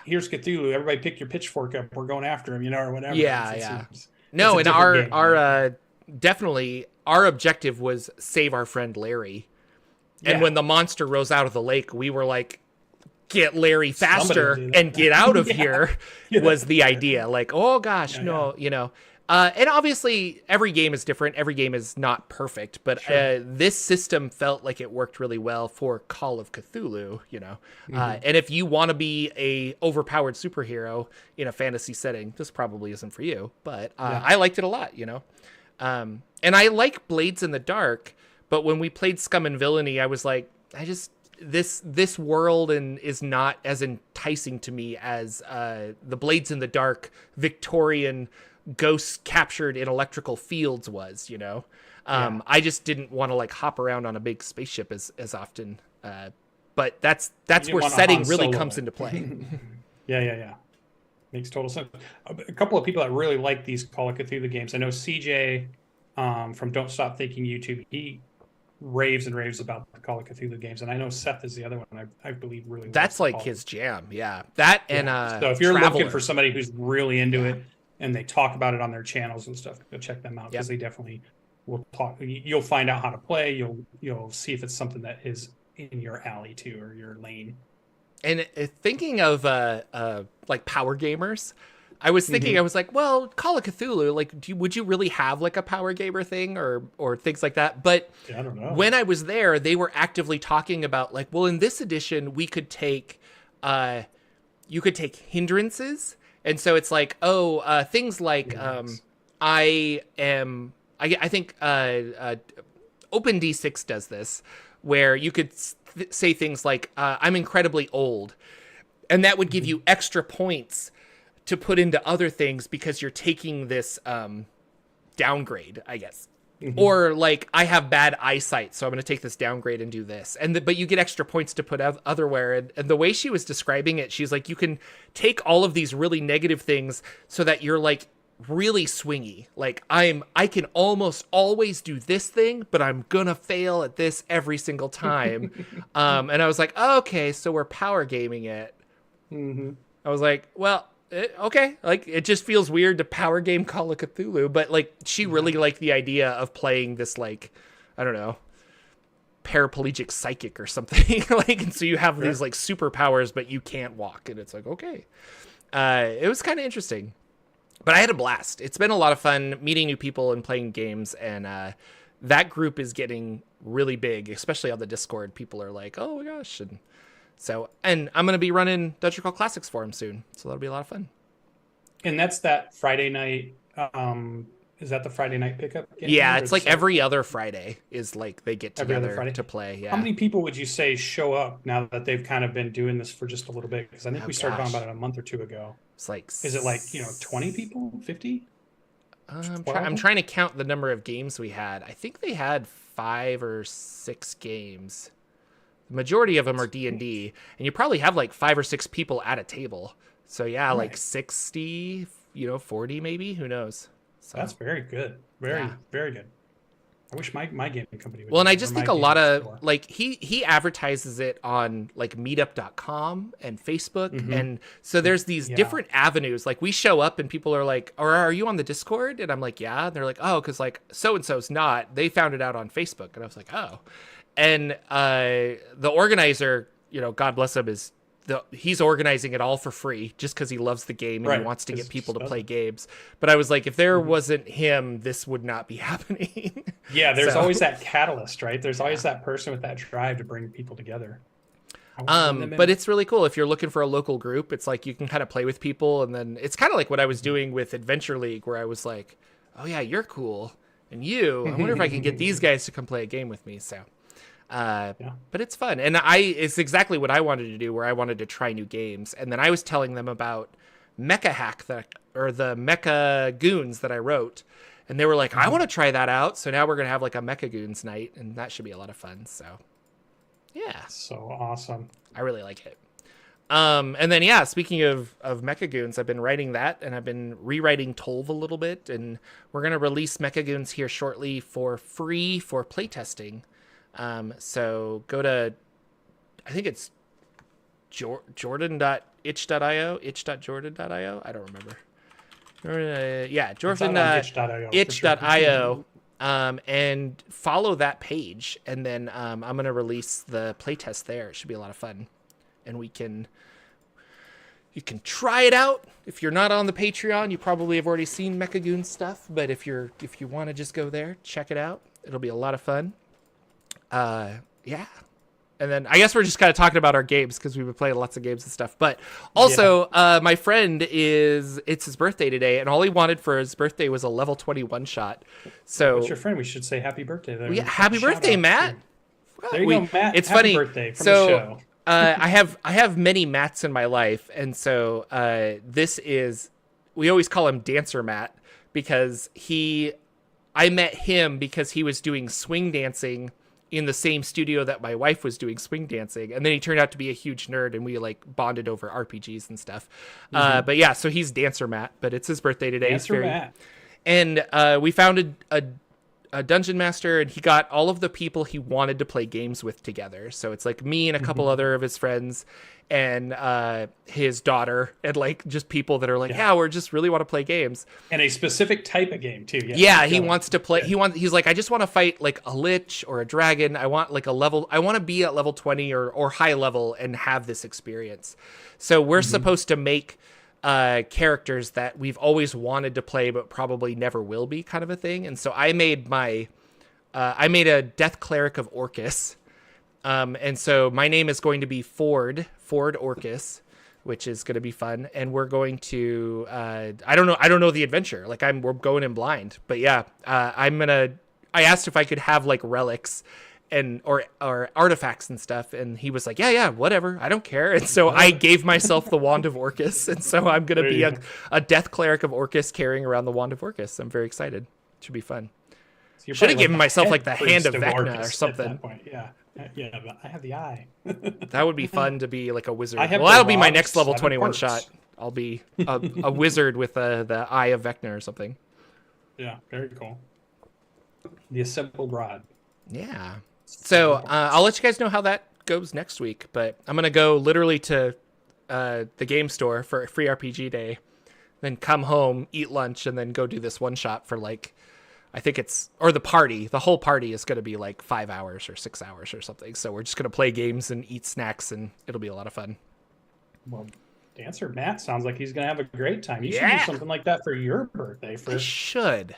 here's Cthulhu. Everybody pick your pitchfork up. We're going after him, or whatever. Yeah, No, and our definitely our objective was save our friend Larry. And when the monster rose out of the lake, we were like, get Larry faster and get out of here was the idea. Like, oh gosh, no, you know. And obviously every game is different. Every game is not perfect, but this system felt like it worked really well for Call of Cthulhu, you know. And if you want to be a overpowered superhero in a fantasy setting, this probably isn't for you, but I liked it a lot, you know. And I like Blades in the Dark, but when we played Scum and Villainy, I was like, this world is not as enticing to me as the Blades in the Dark Victorian ghosts captured in electrical fields was, you know. I just didn't want to like hop around on a big spaceship as often. But that's where setting really comes into play. Yeah. Makes total sense. A couple of people that really like these Call of Cthulhu games. I know CJ from Don't Stop Thinking YouTube. He raves and raves about the Call of Cthulhu games, and I know Seth is the other one. I believe really that's like his jam. Yeah, that and so if you're looking for somebody who's really into it, and they talk about it on their channels and stuff, go check them out because they definitely will talk. You'll find out how to play. You'll see if it's something that is in your alley too, or your lane. And thinking of like power gamers, I was thinking, I was like, well, Call of Cthulhu, like, would you really have like a power gamer thing or things like that? But I don't know. When I was there, they were actively talking about like, well, in this edition, we could take, you could take hindrances. And so it's like, things like, I think OpenD6 does this, where you could say things like, I'm incredibly old. And that would give you extra points to put into other things because you're taking this downgrade, I guess. Or like, I have bad eyesight, so I'm going to take this downgrade and do this. But you get extra points to put otherwhere. And the way she was describing it, she's like, you can take all of these really negative things so that you're like really swingy. Like I can almost always do this thing, but I'm going to fail at this every single time. And I was like, oh, okay, so we're power gaming it. I was like, well, okay, like it just feels weird to power game Call of Cthulhu, but like she really liked the idea of playing this, like, I don't know, paraplegic psychic or something. Like, and so you have these like superpowers, but you can't walk, and it's like, okay. It was kind of interesting, but I had a blast. It's been a lot of fun meeting new people and playing games, and that group is getting really big, especially on the Discord. People are like, oh my gosh. And I'm going to be running Dungeon Crawl Classics for him soon. So that'll be a lot of fun. And that's that Friday night. Is that the Friday night pickup game? Yeah, it's like every other Friday is like they get together to play. Yeah. How many people would you say show up now that they've kind of been doing this for just a little bit? Because I think we started talking about it a month or two ago. It's like, is it like, 20 people, 50? I'm trying to count the number of games we had. I think they had 5 or 6 games. The majority of them are D&D, and you probably have like 5 or 6 people at a table. So yeah, like 60, 40 maybe, who knows? So that's very good. Very good. I wish my gaming company would. Well, and I just think a lot of like he advertises it on like meetup.com and Facebook. And so there's these different avenues. Like we show up and people are like, or are you on the Discord? And I'm like, yeah. And they're like, oh, because like so-and-so's not. They found it out on Facebook. And I was like, oh. And the organizer, God bless him, he's organizing it all for free just because he loves the game and he wants to get people to play games. But I was like, if there wasn't him, this would not be happening. Yeah, there's always that catalyst, right? There's always that person with that drive to bring people together. But it's really cool. If you're looking for a local group, it's like you can kind of play with people. And then it's kind of like what I was doing with Adventure League, where I was like, oh yeah, you're cool. And I wonder if I can get these guys to come play a game with me. So. But it's fun, and it's exactly what I wanted to do, where I wanted to try new games. And then I was telling them about Mecha Hack, the Mecha Goons that I wrote, and they were like, I want to try that out. So now we're gonna have like a Mecha Goons night, and that should be a lot of fun. So yeah, so awesome. I really like it. And then speaking of Mecha Goons, I've been writing that, and I've been rewriting Tolv a little bit, and we're gonna release Mecha Goons here shortly for free for playtesting. So go to, I think it's jordan.itch.io, itch.jordan.io. I don't remember. Jorphdan itch.io. and follow that page. And then I'm going to release the playtest there. It should be a lot of fun. And you can try it out. If you're not on the Patreon, you probably have already seen Mechagoon stuff. But if you want to just go there, check it out. It'll be a lot of fun. Yeah. And then I guess we're just kind of talking about our games because we've been playing lots of games and stuff. But also, my friend it's his birthday today, and all he wanted for his birthday was a level 21 shot. So what's your friend? We should say happy birthday there. Yeah, happy birthday, Matt. There you go, Matt. It's happy funny. Birthday from the show. I have many Matts in my life, and so we always call him Dancer Matt because I met him because he was doing swing dancing in the same studio that my wife was doing swing dancing, and then he turned out to be a huge nerd, and we like bonded over RPGs and stuff. But yeah, so he's Dancer Matt, but it's his birthday today. Dancer Matt. And we founded a dungeon master, and he got all of the people he wanted to play games with together. So it's like me and a couple other of his friends and his daughter, and like just people that are like, we're just really want to play games. And a specific type of game too. He wants to play. He's like, I just want to fight like a lich or a dragon. I want like I want to be at level 20 or high level and have this experience. So we're supposed to make characters that we've always wanted to play but probably never will be, kind of a thing. And so I made a Death Cleric of Orcus, and so my name is going to be Ford Orcus, which is going to be fun. And we're going to I don't know the adventure, like we're going in blind, but yeah, I asked if I could have like relics and or artifacts and stuff, and he was like, yeah, whatever, I don't care. And so I gave myself the Wand of Orcus, and so I'm gonna be a Death Cleric of Orcus carrying around the Wand of Orcus. I'm very excited. Should be fun. So should have given myself like the Hand of Vecna or something. Yeah, but I have the eye. That would be fun to be like a wizard. Well, that'll be my next level 21 shot. I'll be a wizard with the Eye of Vecna or something. Yeah, very cool. The Assembled Rod. Yeah. So I'll let you guys know how that goes next week, but I'm going to go literally to the game store for a free RPG day, then come home, eat lunch, and then go do this one shot for like, I think the whole party is going to be like 5 hours or 6 hours or something. So we're just going to play games and eat snacks, and it'll be a lot of fun. Well, Dancer Matt sounds like he's going to have a great time. You should do something like that for your birthday. For Jordan's.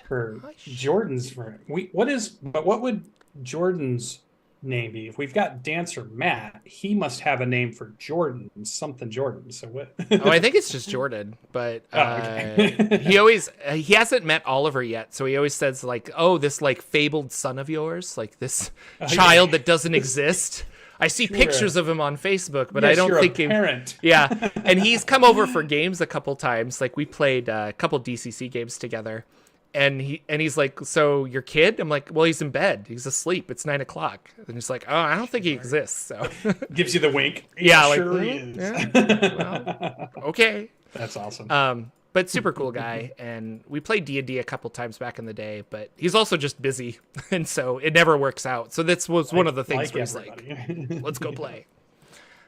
What would Jordan's name be? If we've got Dancer Matt, he must have a name for Jordan, something Jordan. So what? I think it's just Jordan, but he hasn't met Oliver yet, so he always says like, this like fabled son of yours, like this child that doesn't exist. I see pictures of him on Facebook, but I don't think parent. Yeah, and he's come over for games a couple times. Like we played a couple DCC games together. And he's like, so your kid? I'm like, well, he's in bed. He's asleep. It's 9 o'clock. And he's like, I don't think he exists. So gives you the wink. Yeah, sure he is. Yeah. Well, okay. That's awesome. But super cool guy. And we played D&D a couple times back in the day, but he's also just busy. And so it never works out. So this was one of the things where he's like, let's go play.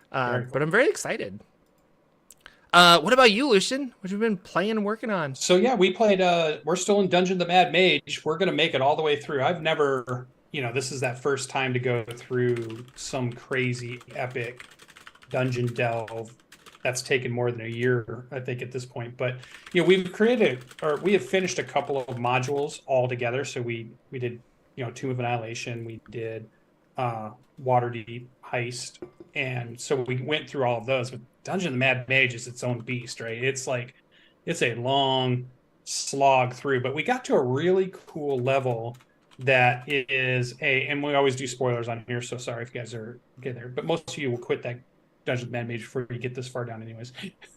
But I'm very excited. What about you, Lucian? What have you been playing and working on? So yeah, we played. We're still in Dungeon the Mad Mage. We're gonna make it all the way through. I've never, this is that first time to go through some crazy epic dungeon delve. That's taken more than a year, I think, at this point. But we have finished a couple of modules all together. So we did, Tomb of Annihilation. We did Waterdeep Heist, and so we went through all of those. But Dungeon of the Mad Mage is its own beast, right? It's a long slog through, but we got to a really cool level that is and we always do spoilers on here, so sorry if you guys are getting there, but most of you will quit that Dungeon of the Mad Mage before you get this far down anyways.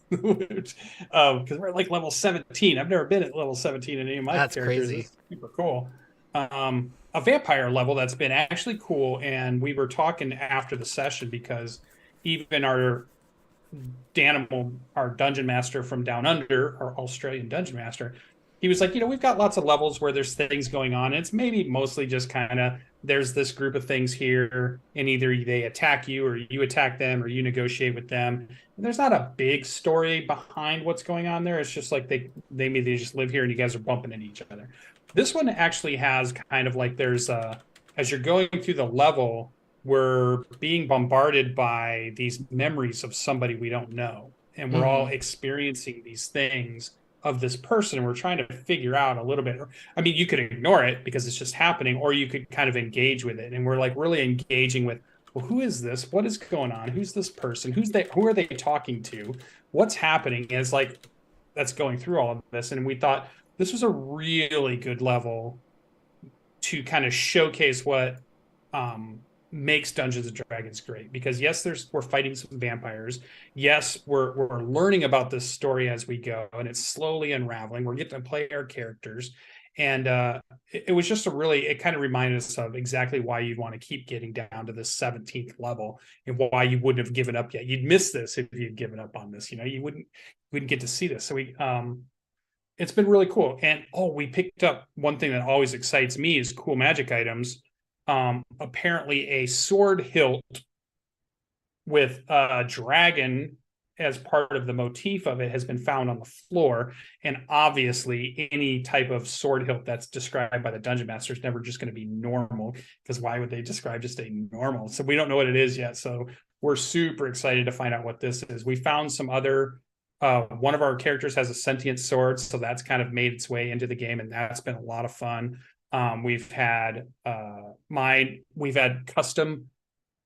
Because we're at like level 17. I've never been at level 17 in any of my characters. Crazy. It's super cool. A vampire level that's been actually cool, and we were talking after the session because even our Danimal, our dungeon master from Down Under, our Australian dungeon master, he was like, we've got lots of levels where there's things going on. And it's maybe mostly just kind of there's this group of things here, and either they attack you or you attack them or you negotiate with them. And there's not a big story behind what's going on there. It's just like they maybe they just live here and you guys are bumping into each other. This one actually has kind of like there's as you're going through the level, we're being bombarded by these memories of somebody we don't know. And we're all experiencing these things of this person. And we're trying to figure out a little bit. I mean, you could ignore it because it's just happening, or you could kind of engage with it. And we're like really engaging with, well, who is this? What is going on? Who's this person? Who are they talking to? What's happening? And it's like, that's going through all of this. And we thought this was a really good level to kind of showcase what makes Dungeons and Dragons great. Because yes, we're fighting some vampires. Yes, we're learning about this story as we go, and it's slowly unraveling. We're getting to play our characters, and it was just it kind of reminded us of exactly why you'd want to keep getting down to the 17th level, and why you wouldn't have given up yet. You'd miss this if you'd given up on this. You wouldn't get to see this. So it's been really cool. And we picked up one thing that always excites me is cool magic items. Apparently a sword hilt with a dragon as part of the motif of it has been found on the floor. And obviously any type of sword hilt that's described by the dungeon master is never just going to be normal, because why would they describe just a normal? So we don't know what it is yet. So we're super excited to find out what this is. We found some other one of our characters has a sentient sword, so that's kind of made its way into the game, and that's been a lot of fun. We've had custom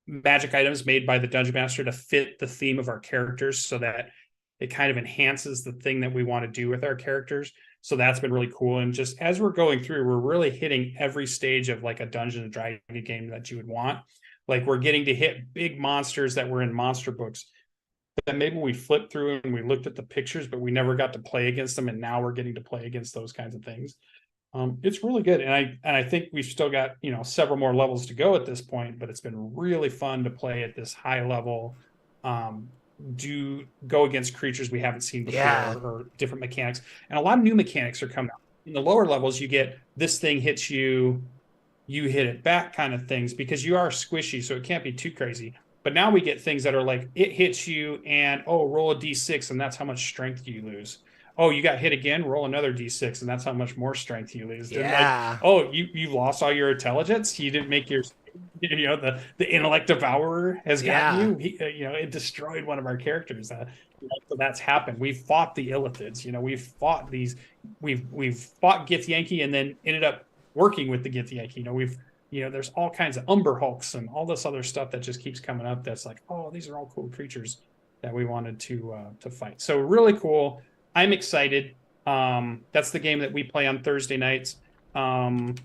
magic items made by the dungeon master to fit the theme of our characters, so that it kind of enhances the thing that we want to do with our characters. So that's been really cool. And just as we're going through, we're really hitting every stage of like a Dungeons and Dragons game that you would want. Like we're getting to hit big monsters that were in monster books that maybe we flipped through and we looked at the pictures, but we never got to play against them. And now we're getting to play against those kinds of things. It's really good. And I think we've still got, several more levels to go at this point, but it's been really fun to play at this high level, go against creatures we haven't seen before, or different mechanics. And a lot of new mechanics are coming out. In the lower levels, you get this thing hits you, you hit it back kind of things, because you are squishy, so it can't be too crazy. But now we get things that are like, it hits you and, roll a d6, and that's how much strength you lose. Oh, you got hit again, roll another d6, and that's how much more strength you lose. Yeah. Like, you lost all your intelligence. You didn't make your, the intellect devourer has gotten you. It destroyed one of our characters. So that's happened. We've fought the Illithids. We've fought these. We've fought Githyanki and then ended up working with the Githyanki. There's all kinds of Umber Hulks and all this other stuff that just keeps coming up. That's like, these are all cool creatures that we wanted to fight. So really cool. I'm excited. That's the game that we play on Thursday nights. And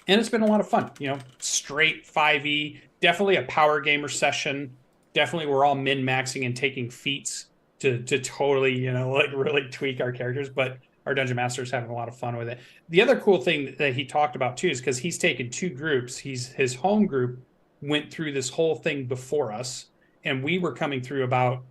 it's been a lot of fun, straight 5e, definitely a power gamer session. Definitely we're all min-maxing and taking feats to totally, really tweak our characters, but our dungeon master is having a lot of fun with it. The other cool thing that he talked about too is because he's taken two groups. His home group went through this whole thing before us, and we were coming through about,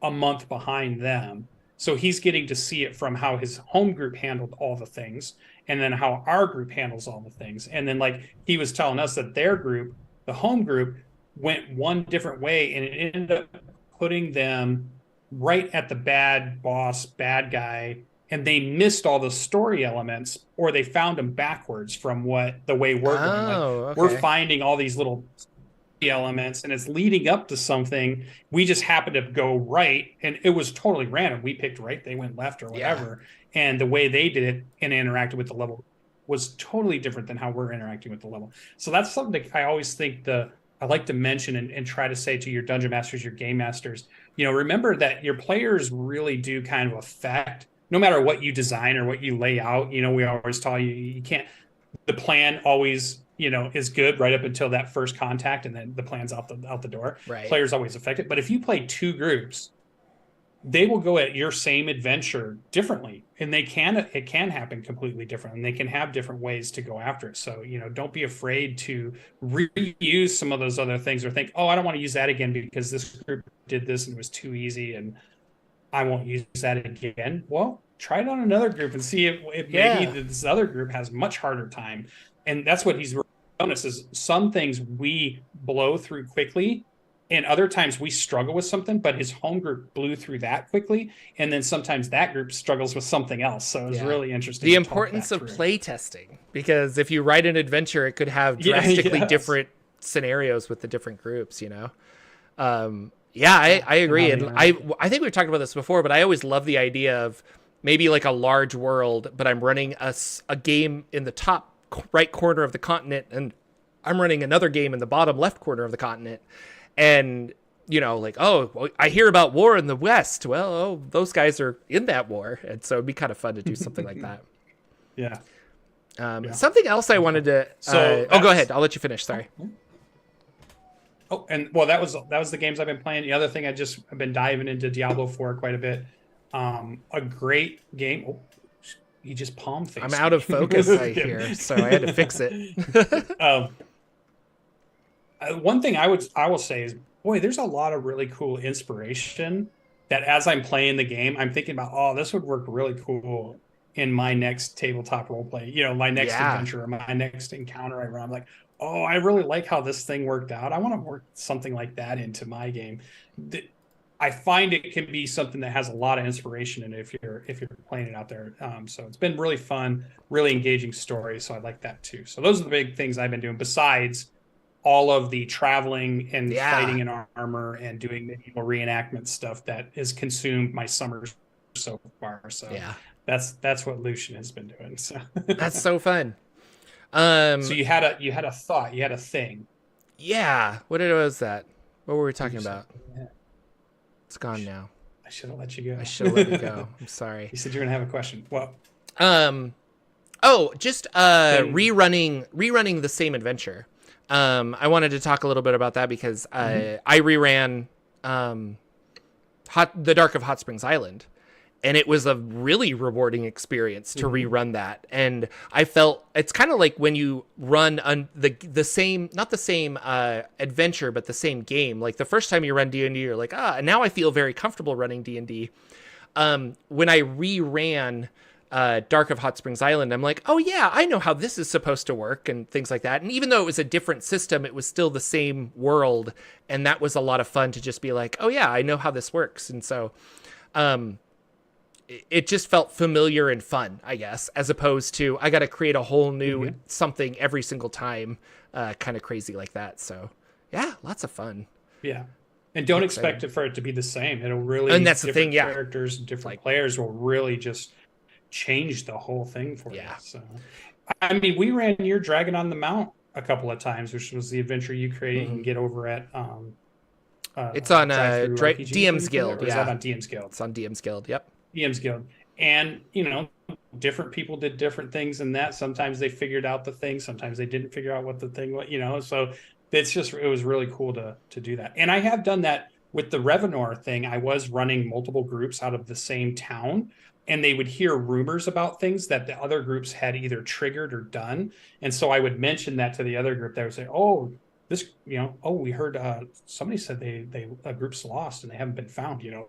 a month behind them. So he's getting to see it from how his home group handled all the things, and then how our group handles all the things. And then like he was telling us that their group, the home group, went one different way, and it ended up putting them right at the bad guy, and they missed all the story elements, or they found them backwards from the way we're going. Like, we're finding all these little elements, and it's leading up to something. We just happened to go right, and it was totally random. We picked right, they went left or whatever. And the way they did it and interacted with the level was totally different than how we're interacting with the level. So that's something that I always think I like to mention and try to say to your dungeon masters, your game masters, remember that your players really do kind of affect, no matter what you design or what you lay out. We always tell you can't, the plan always, is good right up until that first contact, and then the plan's out the door. Right. Players always affect it. But if you play two groups, they will go at your same adventure differently, and it can happen completely different, and they can have different ways to go after it. So, don't be afraid to reuse some of those other things, or think, I don't want to use that again because this group did this and it was too easy. And I won't use that again. Well, try it on another group and see if maybe Yeah. this other group has much harder time. And that's what he's shown us is some things we blow through quickly, and other times we struggle with something, but his home group blew through that quickly. And then sometimes that group struggles with something else. So it was really interesting. The importance of play testing, because if you write an adventure, it could have drastically different scenarios with the different groups, you know? I agree. And I think we've talked about this before, but I always love the idea of maybe like a large world, but I'm running a game in the top right corner of the continent, and I'm running another game in the bottom left corner of the continent. And, you know, like, oh, I hear about war in the West. Well, oh, those guys are in that war. And so it'd be kind of fun to do something like that. Yeah. Something else I wanted to... go ahead. I'll let you finish. Sorry. Oh, and well, that was the games I've been playing. The other thing I've been diving into Diablo 4 quite a bit. A great game. Oh, he just palm faced. I'm out of focus, I hear, so I had to fix it. One thing I will say is, boy, there's a lot of really cool inspiration that as I'm playing the game, I'm thinking about, oh, this would work really cool in my next tabletop role play, you know, my next adventure or my next encounter I run. I'm like, oh, I really like how this thing worked out. I want to work something like that into my game. I find it can be something that has a lot of inspiration in it if you're playing it out there. So it's been really fun, really engaging story. So I like that too. So those are the big things I've been doing besides all of the traveling and fighting in armor and doing medieval reenactment stuff that has consumed my summers so far. So that's what Lucian has been doing. So that's so fun. So you had a thought, you had a thing. Yeah. What was that? What were we talking about? Yeah. It's gone now. I should have let you go. I should have let you go. I'm sorry. You said you were gonna have a question. Well, just rerunning the same adventure. I wanted to talk a little bit about that because I reran The Dark of Hot Springs Island, and it was a really rewarding experience to rerun that. And I felt it's kind of like when you run the same, not the same adventure, but the same game. Like the first time you run D&D, you're like, now I feel very comfortable running D&D. When I reran Dark of Hot Springs Island, I'm like, oh yeah, I know how this is supposed to work and things like that. And even though it was a different system, it was still the same world. And that was a lot of fun to just be like, oh yeah, I know how this works. And so, it just felt familiar and fun, I guess, as opposed to I got to create a whole new something every single time, kind of crazy like that. So yeah, lots of fun. Yeah. And don't expect it for it to be the same. It'll really, and that's the thing. Yeah. Characters, different players will really just change the whole thing for you. So, I mean, we ran your Dragon on the Mount a couple of times, which was the adventure you created. You can get over at, it's on DMsGuild. Is that on DMsGuild? It's on DMsGuild. Yep. DMsGuild. And, you know, different people did different things in that. Sometimes they figured out the thing. Sometimes they didn't figure out what the thing was, you know. So it was really cool to do that. And I have done that with the Revenor thing. I was running multiple groups out of the same town, and they would hear rumors about things that the other groups had either triggered or done. And so I would mention that to the other group. They would say, oh, this, you know, oh, we heard somebody said a group's lost and they haven't been found, you know,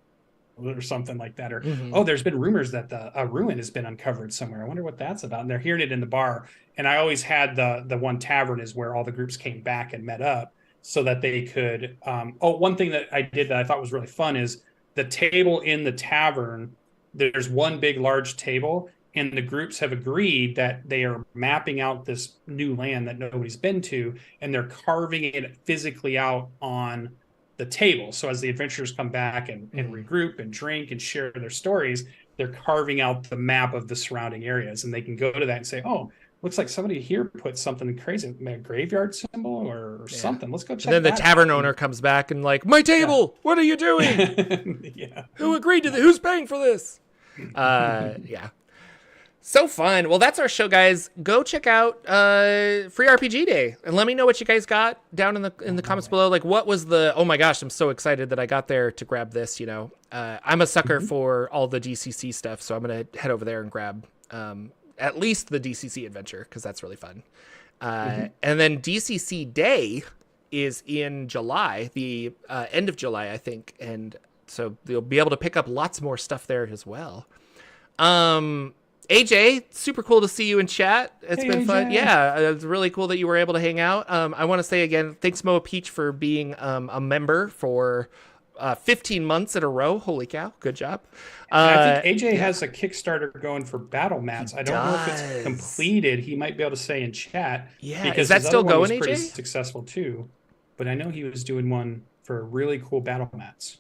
or something like that. Or, oh, there's been rumors that a ruin has been uncovered somewhere. I wonder what that's about. And they're hearing it in the bar. And I always had the one tavern is where all the groups came back and met up so that they could. One thing that I did that I thought was really fun is the table in the tavern. There's one big, large table, and the groups have agreed that they are mapping out this new land that nobody's been to, and they're carving it physically out on the table. So as the adventurers come back and regroup and drink and share their stories, they're carving out the map of the surrounding areas, and they can go to that and say, oh, looks like somebody here put something crazy, a graveyard symbol or something. Let's go check. And then the tavern owner comes back and like, my table, what are you doing? Who agreed to who's paying for this? So fun. Well, that's our show, guys. Go check out Free RPG Day and let me know what you guys got down in the comments below. Like, what was oh my gosh, I'm so excited that I got there to grab this. You know, I'm a sucker for all the DCC stuff, so I'm gonna head over there and grab at least the DCC adventure because that's really fun. And then DCC Day is in July, the end of July, I think, and So you'll be able to pick up lots more stuff there as well. AJ, super cool to see you in chat. It's been fun. Yeah, it's really cool that you were able to hang out. I want to say again, thanks Moa Peach for being a member for 15 months in a row. Holy cow, good job. I think AJ has a Kickstarter going for battle mats. I don't know if it's completed. He might be able to say in chat. Yeah, because is that still going, AJ? Pretty successful too. But I know he was doing one for really cool battle mats.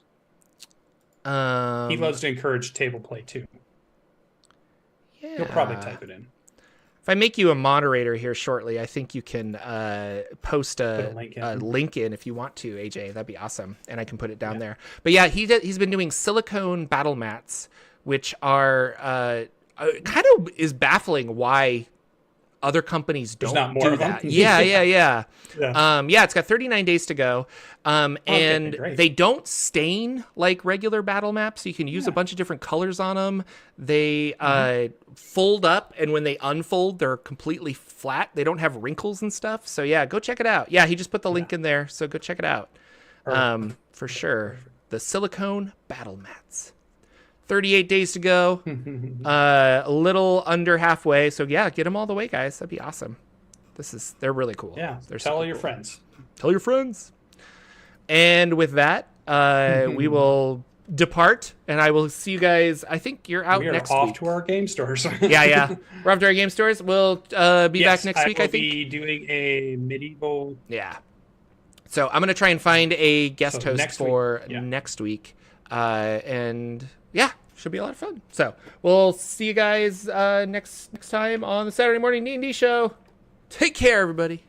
He loves to encourage table play too. Yeah. He'll probably type it in. If I make you a moderator here shortly, I think you can post a link in if you want to, AJ. That'd be awesome, and I can put it down there. But yeah, he's been doing silicone battle mats, which are kind of is baffling why other companies don't do that. Yeah. It's got 39 days to go. And they don't stain like regular battle maps. So you can use a bunch of different colors on them. They fold up, and when they unfold, they're completely flat. They don't have wrinkles and stuff. So yeah, go check it out. Yeah, he just put the link in there. So go check it out. For sure. The silicone battle mats. 38 days to go, a little under halfway. So yeah, get them all the way, guys. That'd be awesome. They're really cool. Yeah, they're tell all your friends. Tell your friends. And with that, we will depart, and I will see you guys. I think you're out next week. We are off to our game stores. yeah. We're off to our game stores. We'll be back next week, I think. I will be doing a medieval. Yeah. So I'm going to try and find a guest host for next week. And yeah, should be a lot of fun. So we'll see you guys next time on the Saturday morning D&D show. Take care, everybody.